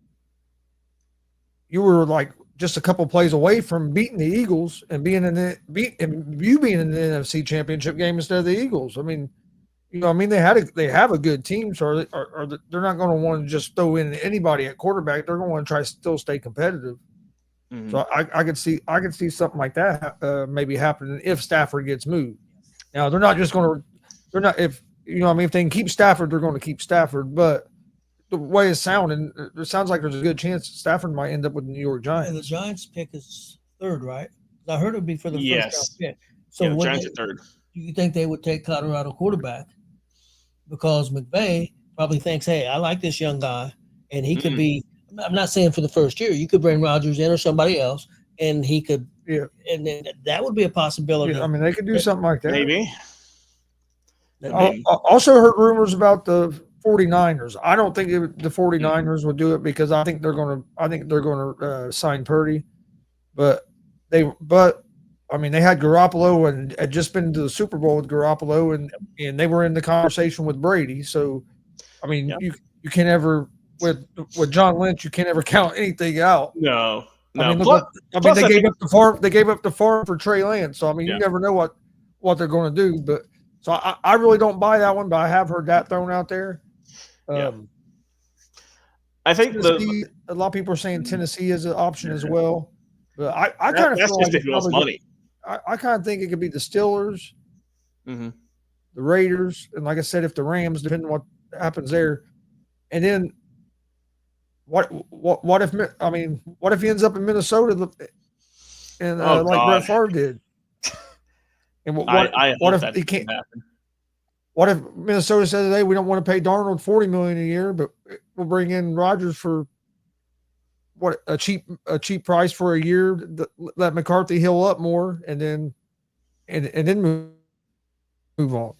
like just a couple plays away from beating the Eagles and being in the NFC Championship game instead of the Eagles. I mean, they have a good team, so they're not going to want to just throw in anybody at quarterback. They're going to want to try to still stay competitive. Mm-hmm. So I could see something like that maybe happening if Stafford gets moved. Now if they can keep Stafford, they're going to keep Stafford. But the way it's sounding, it sounds like there's a good chance Stafford might end up with the New York Giants. And the Giants pick is third, right? I heard it would be for the first round pick. So the Giants are third. Do you think they would take Colorado quarterback? Because McVay probably thinks, hey, I like this young guy, and he could be. I'm not saying for the first year. You could bring Rodgers in or somebody else, and he could. Yeah. And then that would be a possibility. Yeah, I mean, they could do something like that. Maybe. I also heard rumors about the 49ers. I don't think the 49ers would do it because I think they're going to sign Purdy, but they had Garoppolo and had just been to the Super Bowl with Garoppolo and they were in the conversation with Brady. So, I mean, you can't ever with John Lynch, you can't ever count anything out. No. I mean, they gave up the farm. They gave up the farm for Trey Lance. So I mean, you never know what they're going to do. But so I really don't buy that one. But I have heard that thrown out there. I think a lot of people are saying Tennessee is an option as well. But I kind of feel like if he wants money. I kind of think it could be the Steelers, the Raiders, and like I said, if the Rams, depending on what happens there, and then. What if he ends up in Minnesota and like Brett Favre did? And what if he can't? What if Minnesota says, "Hey, we don't want to pay Darnold $40 million a year, but we'll bring in Rodgers for a cheap price for a year, let McCarthy heal up more, and then move on."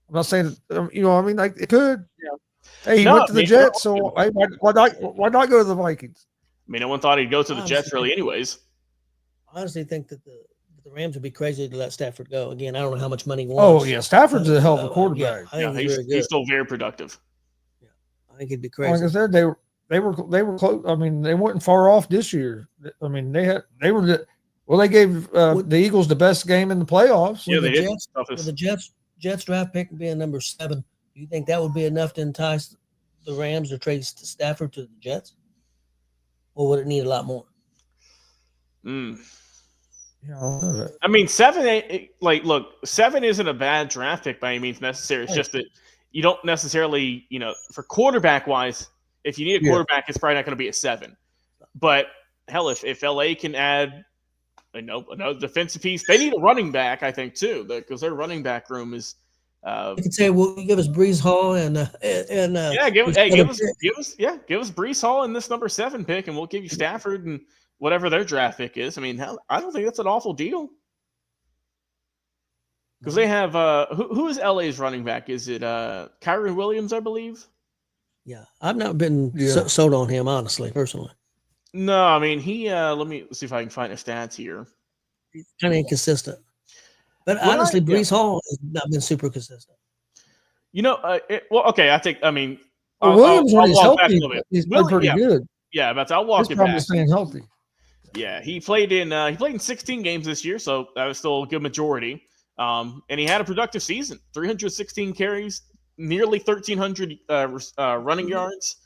I'm not saying like it could. Yeah. Hey, he went to the Jets, so why not go to the Vikings? I mean, no one thought he'd go to the Jets really anyways. I honestly think that the Rams would be crazy to let Stafford go. Again, I don't know how much money he wants. Oh, yeah, Stafford's a hell of a quarterback. He's still very productive. Yeah, I think he'd be crazy. Like I said, they were close. I mean, they weren't far off this year. I mean, they gave the Eagles the best game in the playoffs. Yeah, they did. With the Jets draft pick being number 7. Do you think that would be enough to entice the Rams to trade Stafford to the Jets? Or would it need a lot more? I mean, 7 isn't a bad draft pick by any means necessary. It's just that you don't necessarily, for quarterback wise, if you need a quarterback, it's probably not going to be a 7. But hell, if LA can add another defensive piece, they need a running back, I think, too, because their running back room is. You could say, "Well, give us Brees Hall give us Brees Hall in this number 7 pick, and we'll give you Stafford and whatever their draft pick is." I mean, I don't think that's an awful deal because they have who is LA's running back? Is it Kyron Williams, I believe? Yeah, I've not been sold on him honestly, personally. No, I mean he. Let me see if I can find his stats here. He's kind of inconsistent. But honestly, Brees Hall has not been super consistent. I think. I mean, Williams when he's healthy, he's been pretty good. Yeah, but I'll walk it back. He's staying healthy. Yeah, he played in 16 games this year, so that was still a good majority. And he had a productive season: 316 carries, nearly 1,300 running yards,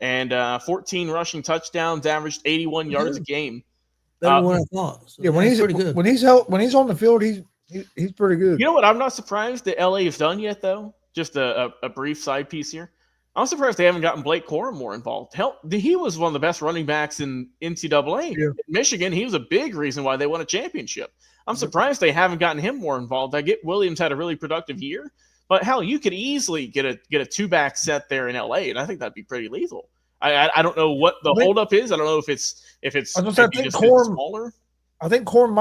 and 14 rushing touchdowns. Averaged 81 yards a game. better than what I thought. So Yeah, when he's pretty good. when he's on the field, he's pretty good. You know what I'm not surprised that LA has done yet, though? Just a brief side piece here. I'm surprised they haven't gotten Blake Corum more involved. Hell, he was one of the best running backs in NCAA. Yeah. In Michigan, he was a big reason why they won a championship. I'm surprised they haven't gotten him more involved. I get Williams had a really productive year, but hell, you could easily get a two-back set there in LA, and I think that'd be pretty lethal. I don't know what the holdup is. I don't know if it's I think Corum, smaller. I think Corum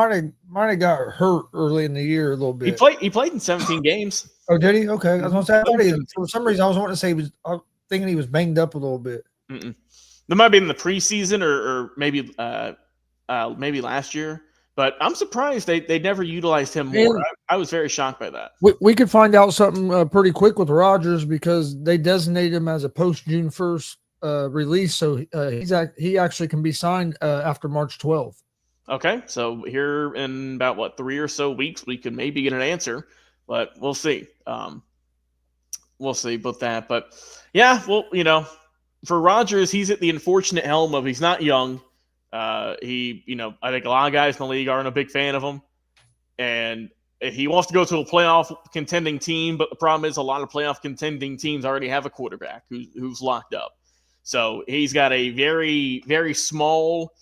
might have got hurt early in the year a little bit. He played in 17 games. Oh, did he? Okay, I was going to say for some reason I was wanting to say I was thinking he was banged up a little bit. Mm-mm. That might be in the preseason or maybe last year. But I'm surprised they never utilized him more. I was very shocked by that. We could find out something pretty quick with Rodgers because they designated him as a post June 1st release, so he actually can be signed after March 12th. Okay, so here in about 3 or so weeks, we could maybe get an answer, but we'll see. We'll see about that. But yeah, well, for Rodgers, he's at the unfortunate helm of he's not young. I think a lot of guys in the league aren't a big fan of him, and he wants to go to a playoff contending team. But the problem is, a lot of playoff contending teams already have a quarterback who's locked up. So he's got a very, very small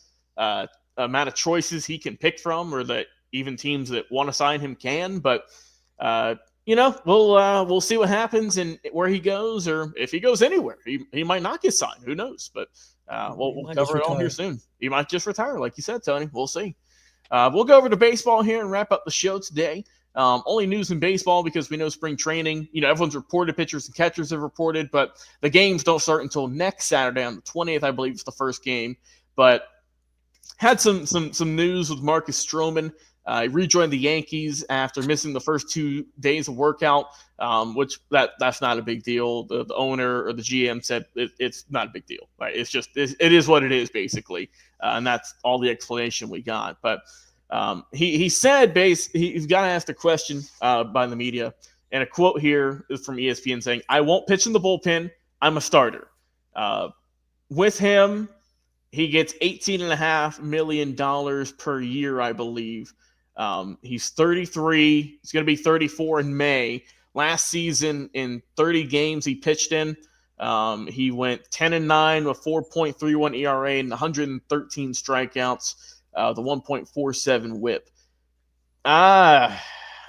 amount of choices he can pick from, or that even teams that want to sign him can. But we'll see what happens and where he goes, or if he goes anywhere. He might not get signed. Who knows? But we'll cover it all here soon. He might just retire, like you said, Tony. We'll see. We'll go over to baseball here and wrap up the show today. Only news in baseball because we know spring training. Everyone's reported, pitchers and catchers have reported, but the games don't start until next Saturday on the 20th, I believe, is the first game. But had some news with Marcus Stroman. He rejoined the Yankees after missing the first 2 days of workout, which that's not a big deal. The owner or the GM said it's not a big deal. Right? It's just it is what it is, basically, and that's all the explanation we got. But he said he's got asked a question by the media, and a quote here is from ESPN saying, "I won't pitch in the bullpen. I'm a starter." With him, he gets $18.5 million per year, I believe. He's 33. He's going to be 34 in May. Last season, in 30 games he pitched in, he went 10-9 with 4.31 ERA and 113 strikeouts, the 1.47 WHIP.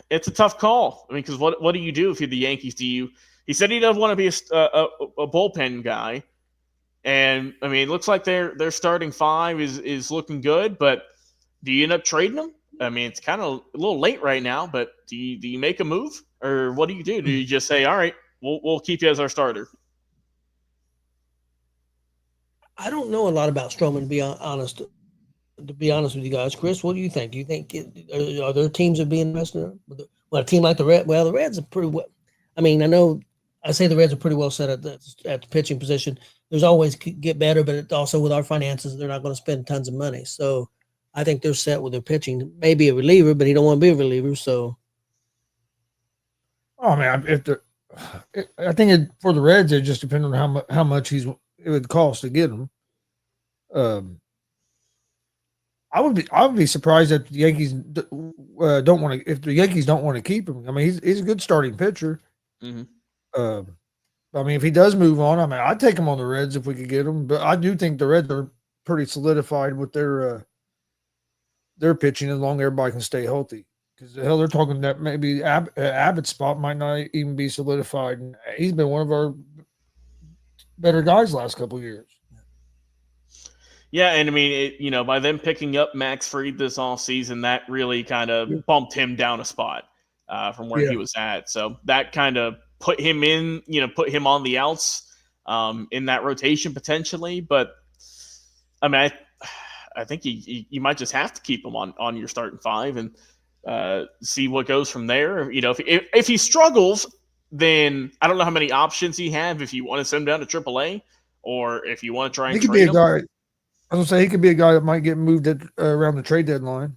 It's a tough call. I mean, because what do you do if you're the Yankees? He said he doesn't want to be a bullpen guy. And I mean, it looks like their starting five is looking good, but do you end up trading them? I mean, it's kind of a little late right now, but do you make a move, or what do you do? Do you just say, all right, we'll keep you as our starter? I don't know a lot about Stroman, to be honest. To be honest with you guys, Chris, what do you think? Do you think are there teams that are being invested in? Well, a team like the Reds. Well, the Reds are pretty well. I mean, I say the Reds are pretty well set at the pitching position. There's always get better, but also with our finances, they're not going to spend tons of money. So I think they're set with their pitching. Maybe a reliever, but he don't want to be a reliever. So, oh man, I think for the Reds, it just depends on how much it would cost to get him. I would be surprised if the Yankees don't want to. If the Yankees don't want to keep him, I mean, he's a good starting pitcher. Mm-hmm. I mean, if he does move on, I mean, I'd take him on the Reds if we could get him. But I do think the Reds are pretty solidified with their pitching as long as everybody can stay healthy. Because hell, they're talking that maybe Abbott's spot might not even be solidified, and he's been one of our better guys the last couple of years. Yeah, and I mean, by them picking up Max Fried this all season, that really kind of bumped him down a spot from where he was at. So that kind of put him on the outs in that rotation potentially. But I mean, I think you might just have to keep him on your starting five and see what goes from there. If he struggles, then I don't know how many options he have if you want to send him down to AAA or if you want to try and trade him. I was going to say he could be a guy that might get moved around the trade deadline.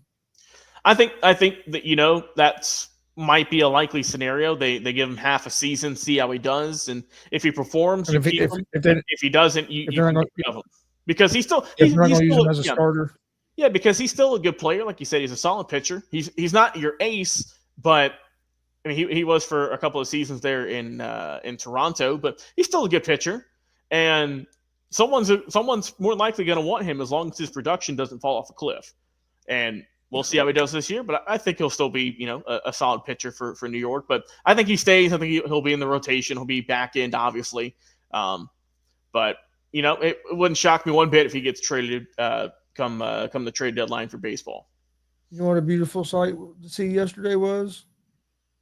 I think that that's might be a likely scenario. They give him half a season, see how he does, and if he performs, you keep him. If he doesn't, you get rid of him because he's still going to use him as a starter. Yeah, because he's still a good player. Like you said, he's a solid pitcher. He's not your ace, but I mean, he was for a couple of seasons there in Toronto, but he's still a good pitcher, and someone's more likely going to want him as long as his production doesn't fall off a cliff. And we'll see how he does this year, but I think he'll still be a solid pitcher for New York. But I think he stays. I think he'll be in the rotation. He'll be back end, obviously. But it wouldn't shock me one bit if he gets traded come the trade deadline for baseball. You know what a beautiful sight to see yesterday was?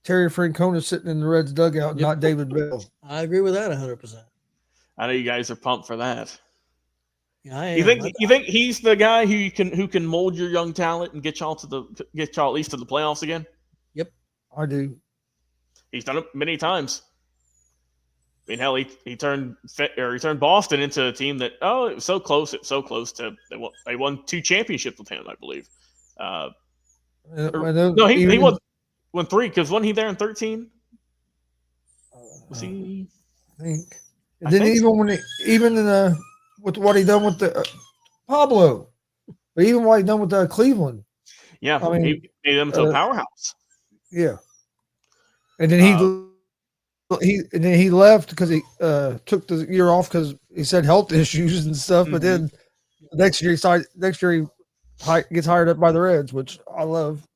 Terry Francona sitting in the Reds dugout, not David Bell. I agree with that 100%. I know you guys are pumped for that. Yeah, I am. You think he's the guy who can mold your young talent and get y'all at least to the playoffs again? Yep, I do. He's done it many times. I mean, hell, he turned Boston into a team that it was so close. It was so close to they won 2 championships with him, I believe. No, he won 3 because wasn't he there in 13? Was he? I think. And then even with what he done with the Pablo, but even what he done with Cleveland. Yeah, I mean, he made them into a powerhouse. Yeah, and then he left because he took the year off because he said health issues and stuff. But then next year he gets hired up by the Reds, which I love.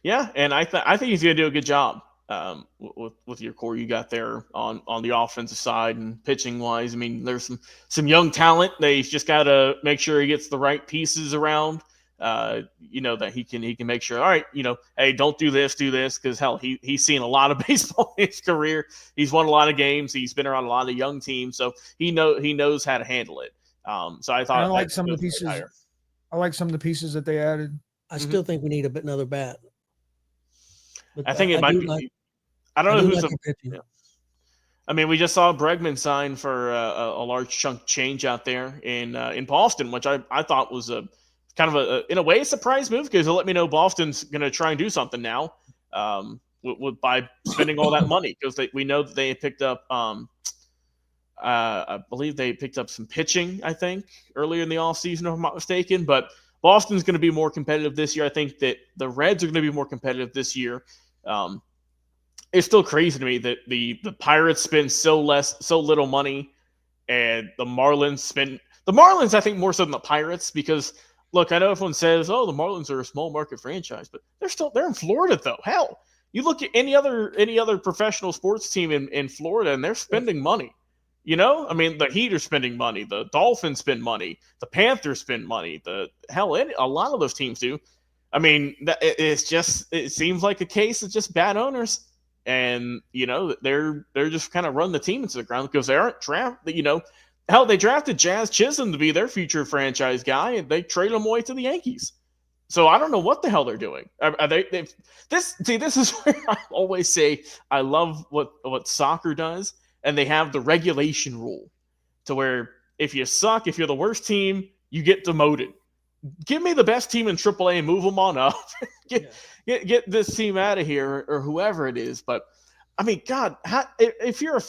Yeah, and I think he's going to do a good job with your core you got there on the offensive side and pitching wise. I mean, there's some young talent. They just got to make sure he gets the right pieces around. That he can make sure. All right, hey, don't do this, because hell, he's seen a lot of baseball in his career. He's won a lot of games. He's been around a lot of young teams, so he knows how to handle it. So I thought I like some of the pieces. I like some of the pieces that they added. I still think we need another bat. But I think it might be. I don't know who's the. I mean, we just saw Bregman sign for a large chunk of change out there in Boston, which I thought was a kind of in a way a surprise move because it'll let me know Boston's going to try and do something now by spending all that money because we know that they picked up. I believe they picked up some pitching, I think, earlier in the offseason, if I'm not mistaken. But Boston's going to be more competitive this year. I think that the Reds are going to be more competitive this year. It's still crazy to me that the Pirates spend so little money, and the Marlins, I think, more so than the Pirates because, look, I know everyone says, oh, the Marlins are a small market franchise, but they're in Florida, though. Hell, you look at any other professional sports team in Florida, and they're spending money. I mean, the Heat are spending money. The Dolphins spend money. The Panthers spend money. A lot of those teams do. I mean, it seems like a case of just bad owners. And, they're just kind of run the team into the ground because they aren't drafted, hell, they drafted Jazz Chisholm to be their future franchise guy, and they traded him away to the Yankees. So I don't know what the hell they're doing. This is where I always say I love what soccer does. And they have the regulation rule to where if you suck, if you're the worst team, you get demoted. Give me the best team in AAA and move them on up. Get this team out of here or whoever it is. But, I mean, God, if you're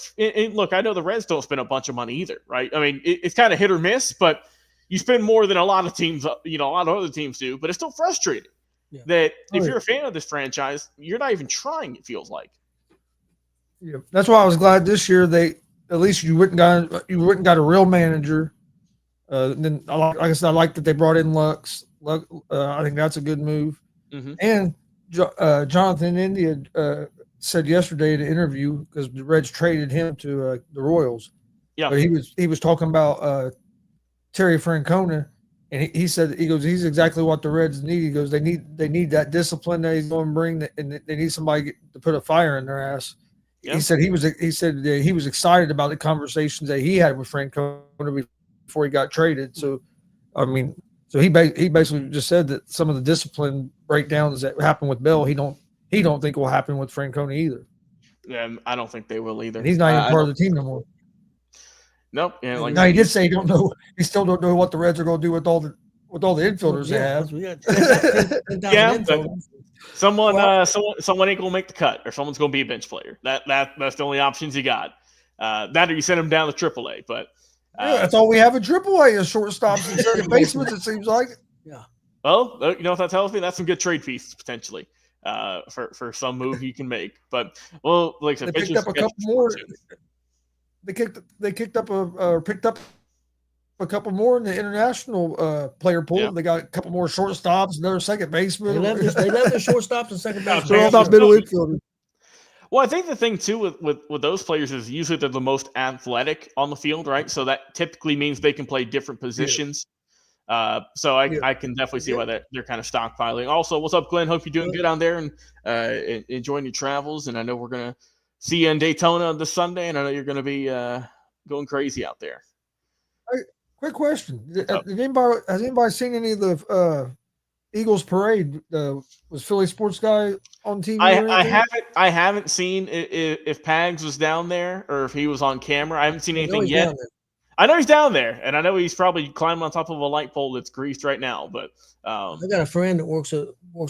look, I know the Reds don't spend a bunch of money either, right? I mean, it's kind of hit or miss, but you spend more than a lot of teams, a lot of other teams do. But it's still frustrating that if you're a fan of this franchise, you're not even trying, it feels like. Yeah, that's why I was glad this year at least you went and got a real manager. Then like I said, I like that they brought in Lux. I think that's a good move. Mm-hmm. And Jonathan India said yesterday in an interview because the Reds traded him to the Royals. Yeah, but he was talking about Terry Francona, and he said he's exactly what the Reds need. He goes they need that discipline that he's going to bring, and they need somebody to put a fire in their ass. Yep. He said he was excited about the conversations that he had with Francona before he got traded. So, I mean, he basically just said that some of the discipline breakdowns that happened with Bell, he don't think will happen with Francona either. Yeah, I don't think they will either. And he's not even part of the team no more. Nope. Yeah, now he did say he don't know. He still don't know what the Reds are going to do with all the infielders they have. Someone ain't gonna make the cut, or someone's gonna be a bench player. That's the only options you got. That or you send them down to AAA. But that's all we have in AAA is shortstops and second basemen. It seems like. Yeah. Well, you know what that tells me? That's some good trade pieces potentially for some move you can make. But well, like I said, They picked up a couple more. They picked up a couple more in the international player pool. Yeah. They got a couple more shortstops, another second baseman. They love their shortstops and second base. They're all about middle infielders. Well, I think the thing too with those players is usually they're the most athletic on the field, right? So that typically means they can play different positions. So I can definitely see why they're kind of stockpiling. Also, what's up, Glenn? Hope you're doing good on there and enjoying your travels. And I know we're gonna see you in Daytona this Sunday, and I know you're gonna be going crazy out there. Quick question: has anybody seen any of the Eagles parade? Was Philly Sports Guy on TV? I haven't seen if Pags was down there or if he was on camera. I haven't seen anything yet. I know he's down there, and I know he's probably climbing on top of a light pole that's greased right now. But I got a friend that works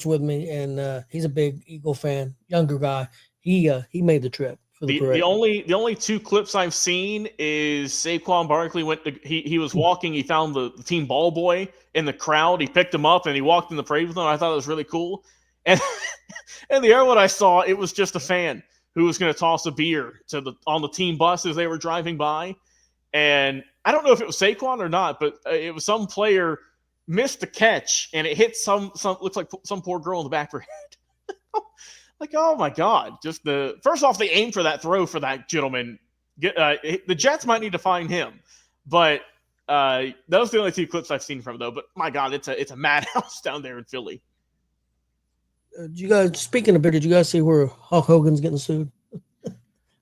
with me, and he's a big Eagle fan, younger guy. He made the trip for the parade. The only two clips I've seen is Saquon Barkley he was walking. He found the team ball boy in the crowd. He picked him up and he walked in the parade with him. I thought it was really cool. And and the other one I saw, it was just a fan who was going to toss a beer on the team bus as they were driving by. And I don't know if it was Saquon or not, but it was some player missed the catch and it hit some looks like some poor girl in the back of her head. Like, oh my God! Just first off, they aimed for that throw for that gentleman. The Jets might need to find him, but those are the only two clips I've seen from him, though. But my God, it's a madhouse down there in Philly. Did you guys, speaking of beer, did you guys see where Hulk Hogan's getting sued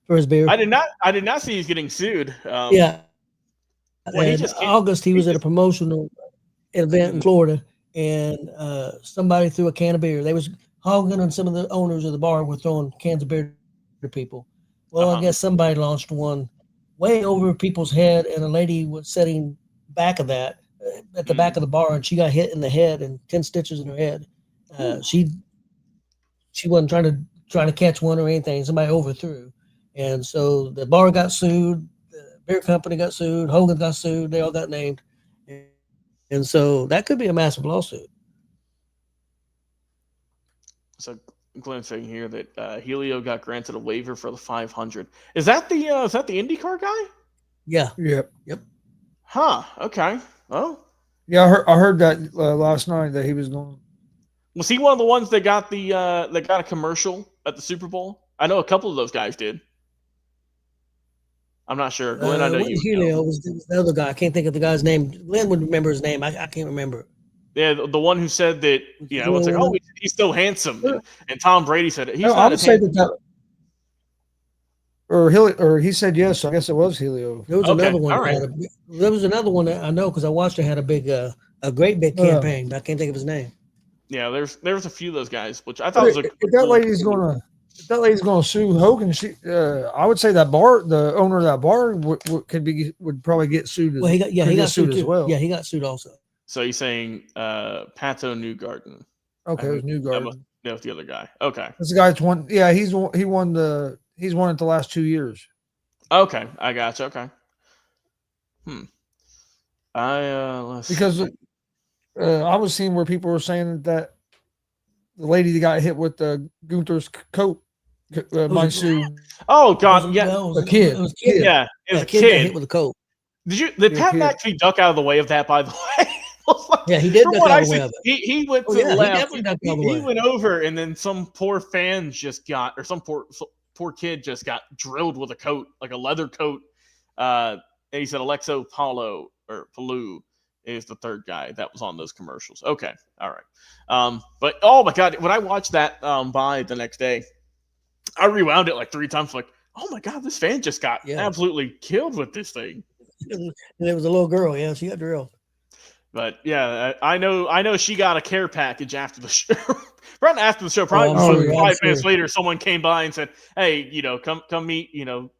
for his beer? I did not see he's getting sued. Yeah. Well, in August, he was at a promotional event in Florida, and somebody threw a can of beer. They was Hogan and some of the owners of the bar were throwing cans of beer to people. Well, I guess somebody launched one way over people's head, and a lady was sitting back of that at the back of the bar, and she got hit in the head and 10 stitches in her head. She wasn't trying to catch one or anything. Somebody overthrew, and so the bar got sued, the beer company got sued, Hogan got sued. They all got named, and so that could be a massive lawsuit. So Glenn's saying here that Helio got granted a waiver for the 500. Is that the IndyCar guy? Yeah. Yep. Huh. Okay. Oh. Yeah, I heard that last night that he was going. Was he one of the ones that got a commercial at the Super Bowl? I know a couple of those guys did. I'm not sure. Glenn, I know you. Helio was the other guy. I can't think of the guy's name. Glenn would remember his name. I can't remember it. Yeah, the one who said that, it's like, oh, he's still handsome. And Tom Brady said it. I would say that or he said yes. So I guess it was Helio. There was another one. Right. There was another one that I know because I watched it. Had a great big campaign, but I can't think of his name. Yeah, there's a few of those guys, which I thought was a. If that lady's gonna sue Hogan, I would say that the owner of that bar would probably get sued. Well, he got sued as well. Yeah, he got sued also. So you're saying Pato Newgarden? Okay, it was Newgarden. That was the other guy. Okay, this guy's won. Yeah, he's won it the last 2 years. Okay, I got you. Okay. Because I was seeing where people were saying that the lady that got hit with Gunther's coat might sue. Oh God, yeah, a kid. It was a kid. Yeah, it was a kid got hit with a coat. Did Pat actually duck out of the way of that? By the way, yeah, he did duck out of the way of it. He went to the left. He went over, and then some poor fan some poor kid just got drilled with a coat, like a leather coat. And he said Alexo Palou is the third guy that was on those commercials. Okay, all right. But oh my God, when I watched that by the next day, I rewound it like 3 times. Like, oh my God, this fan just got absolutely killed with this thing. And it was a little girl. Yeah, she got drilled. But yeah, I know she got a care package after the show. Right after the show, probably 5 minutes later, someone came by and said, "Hey, come meet,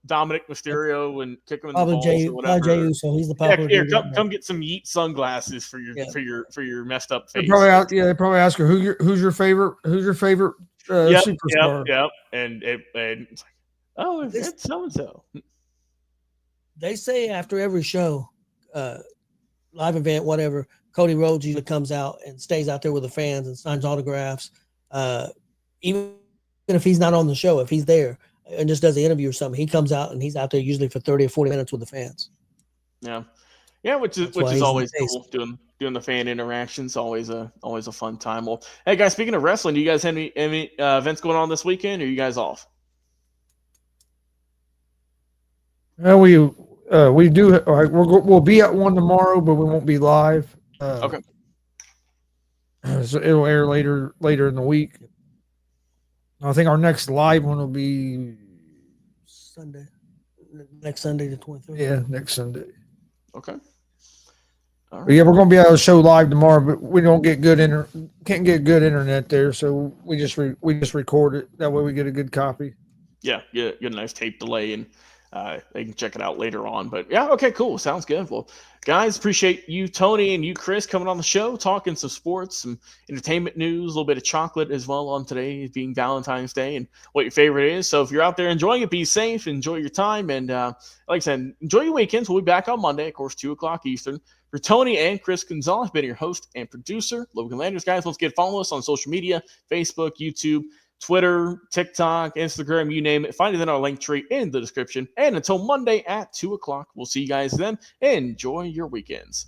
Dominic Mysterio and kick him in the balls or whatever." So he's the popular. Here, come get some Yeet sunglasses for your messed up face. They probably ask her who's your favorite superstar. Yep. And it's like, oh, it's so and so. They say after every show, live event, whatever, Cody Rhodes usually comes out and stays out there with the fans and signs autographs. Even if he's not on the show, if he's there and just does an interview or something, he comes out and he's out there usually for 30 or 40 minutes with the fans. Yeah. Yeah, which is always cool. Doing the fan interactions, always a fun time. Well, hey guys, speaking of wrestling, do you guys have any events going on this weekend, or are you guys off? We do. We'll be at one tomorrow, but we won't be live. Okay. So it'll air later in the week. I think our next live one will be next Sunday the 23rd. Yeah, next Sunday. Okay. All right. But yeah, we're gonna be able to show live tomorrow, but we don't get can't get good internet there, so we just record it. That way we get a good copy. Yeah, get a nice tape delay, and they can check it out later on. But yeah, okay, cool. Sounds good. Well, guys, appreciate you, Tony, and you, Chris, coming on the show, talking some sports, some entertainment news, a little bit of chocolate as well on today being Valentine's Day, and what your favorite is. So if you're out there enjoying it, be safe, enjoy your time, and like I said, enjoy your weekends. We'll be back on Monday, of course, 2 o'clock Eastern. For Tony and Chris Gonzalez, been your host and producer, Logan Landers. Guys, let's follow us on social media, Facebook, YouTube, Twitter, TikTok, Instagram, you name it. Find it in our link tree in the description. And until Monday at 2 o'clock, we'll see you guys then. Enjoy your weekends.